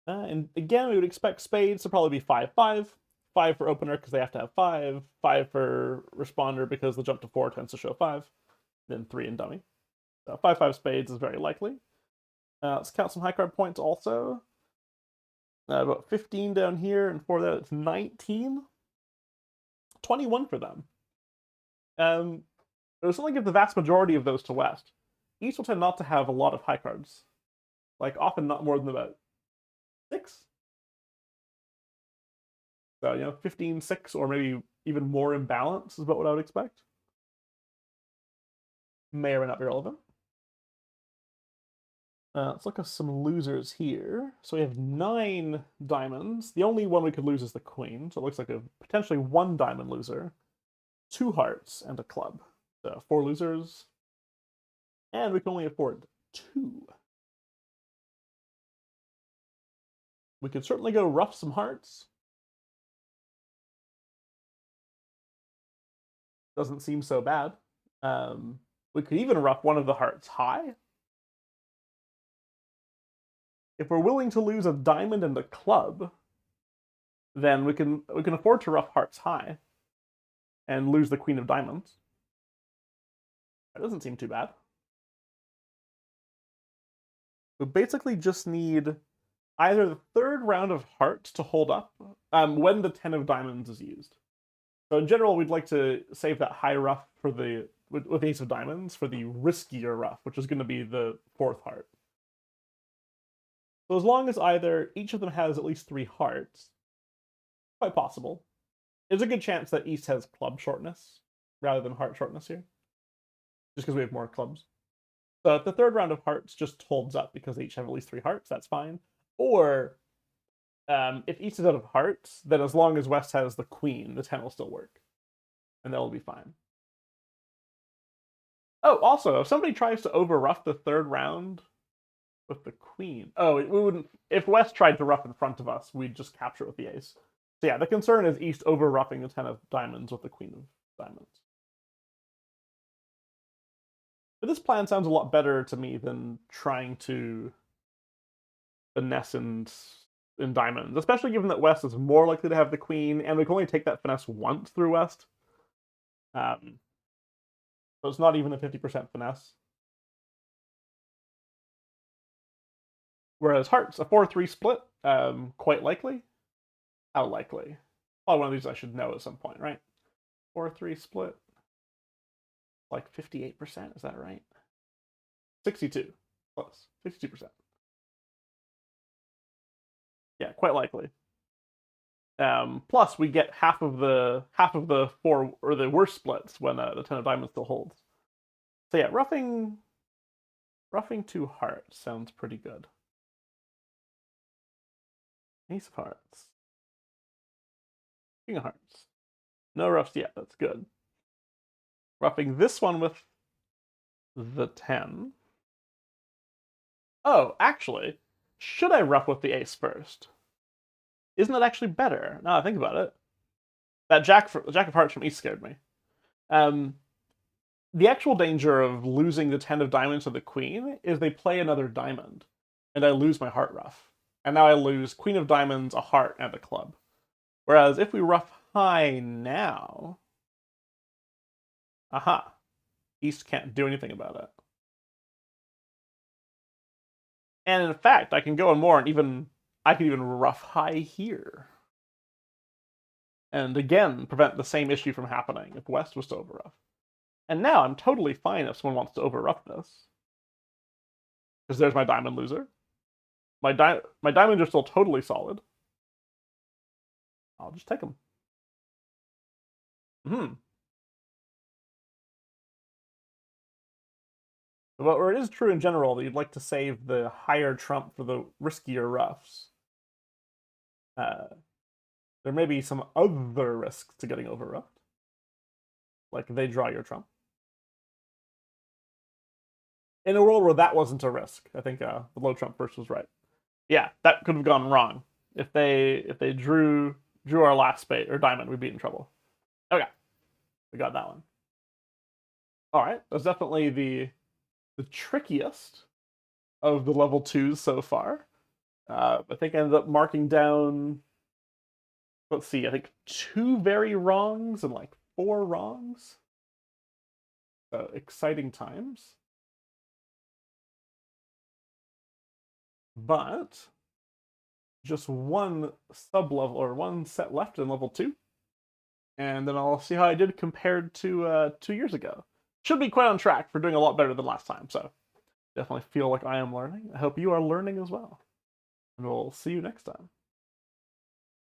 And again, we would expect spades to probably be 5-5. 5 for opener because they have to have 5. 5 for responder because the jump to 4 tends to show 5. Then 3 in dummy. So 5-5 spades is very likely. Let's count some high card points also. About 15 down here, and for that it's 19. 21 for them. It was only give the vast majority of those to West. East will tend not to have a lot of high cards. Like, often not more than about 6. So, 15-6, or maybe even more imbalance is about what I would expect. May or may not be relevant. Let's look at some losers here. So we have 9 diamonds. The only one we could lose is the queen. So it looks like a potentially 1 diamond loser, 2 hearts, and a club. So 4 losers. And we can only afford 2. We could certainly go rough some hearts. Doesn't seem so bad. We could even rough one of the hearts high. If we're willing to lose a diamond and a club, then we can afford to rough hearts high and lose the queen of diamonds. That doesn't seem too bad. We basically just need either the 3rd round of hearts to hold up when the 10 of diamonds is used. So in general, we'd like to save that high rough for with ace of diamonds for the riskier rough, which is going to be the 4th heart. So as long as either each of them has at least 3 hearts, quite possible. There's a good chance that East has club shortness rather than heart shortness here, just because we have more clubs. So if the 3rd round of hearts just holds up because they each have at least 3 hearts, that's fine. Or if East is out of hearts, then as long as West has the queen, the 10 will still work. And that'll be fine. Oh, also, if somebody tries to overruff the 3rd round with the queen... Oh, we wouldn't... If West tried to rough in front of us, we'd just capture it with the ace. So yeah, the concern is East overruffing the 10 of diamonds with the queen of diamonds. But this plan sounds a lot better to me than trying to finesse in diamonds, especially given that West is more likely to have the queen, and we can only take that finesse once through West. So it's not even a 50% finesse. Whereas hearts, a 4-3 split, quite likely. How likely? Probably one of these I should know at some point, right? 4-3 split. Like 58%, is that right? 62. Close. 62%. Yeah, quite likely. Plus, we get half of the 4 or the worst splits when the 10 of diamonds still holds. So yeah, roughing 2 hearts sounds pretty good. Ace of hearts. King of hearts. No roughs yet, that's good. Roughing this one with the 10. Oh, actually, should I rough with the ace first? Isn't that actually better? Now I think about it. That Jack of Hearts from East scared me. The actual danger of losing the 10 of diamonds to the queen is they play another diamond, and I lose my heart rough. And now I lose queen of diamonds, a heart, and a club. Whereas if we rough high now... Aha. East can't do anything about it. And in fact, I can go on more and I can even rough high here. And again, prevent the same issue from happening if West was to overruff. And now I'm totally fine if someone wants to overruff this. Because there's my diamond loser. My diamonds are still totally solid. I'll just take them. But where it is true in general that you'd like to save the higher trump for the riskier roughs, there may be some other risks to getting overruffed. Like they draw your trump. In a world where that wasn't a risk, I think the low trump first was right. Yeah, that could have gone wrong. If they drew our last spade or diamond, we'd be in trouble. Okay, we got that one. All right, that's definitely the trickiest of the level 2s so far. I think I ended up marking down, let's see, I think 2 very wrongs and like 4 wrongs. Exciting times. But just one sub-level or one set left in level 2. And then I'll see how I did compared to 2 years ago. Should be quite on track for doing a lot better than last time, so Definitely feel like I am learning. I hope you are learning as well. And we'll see you next time.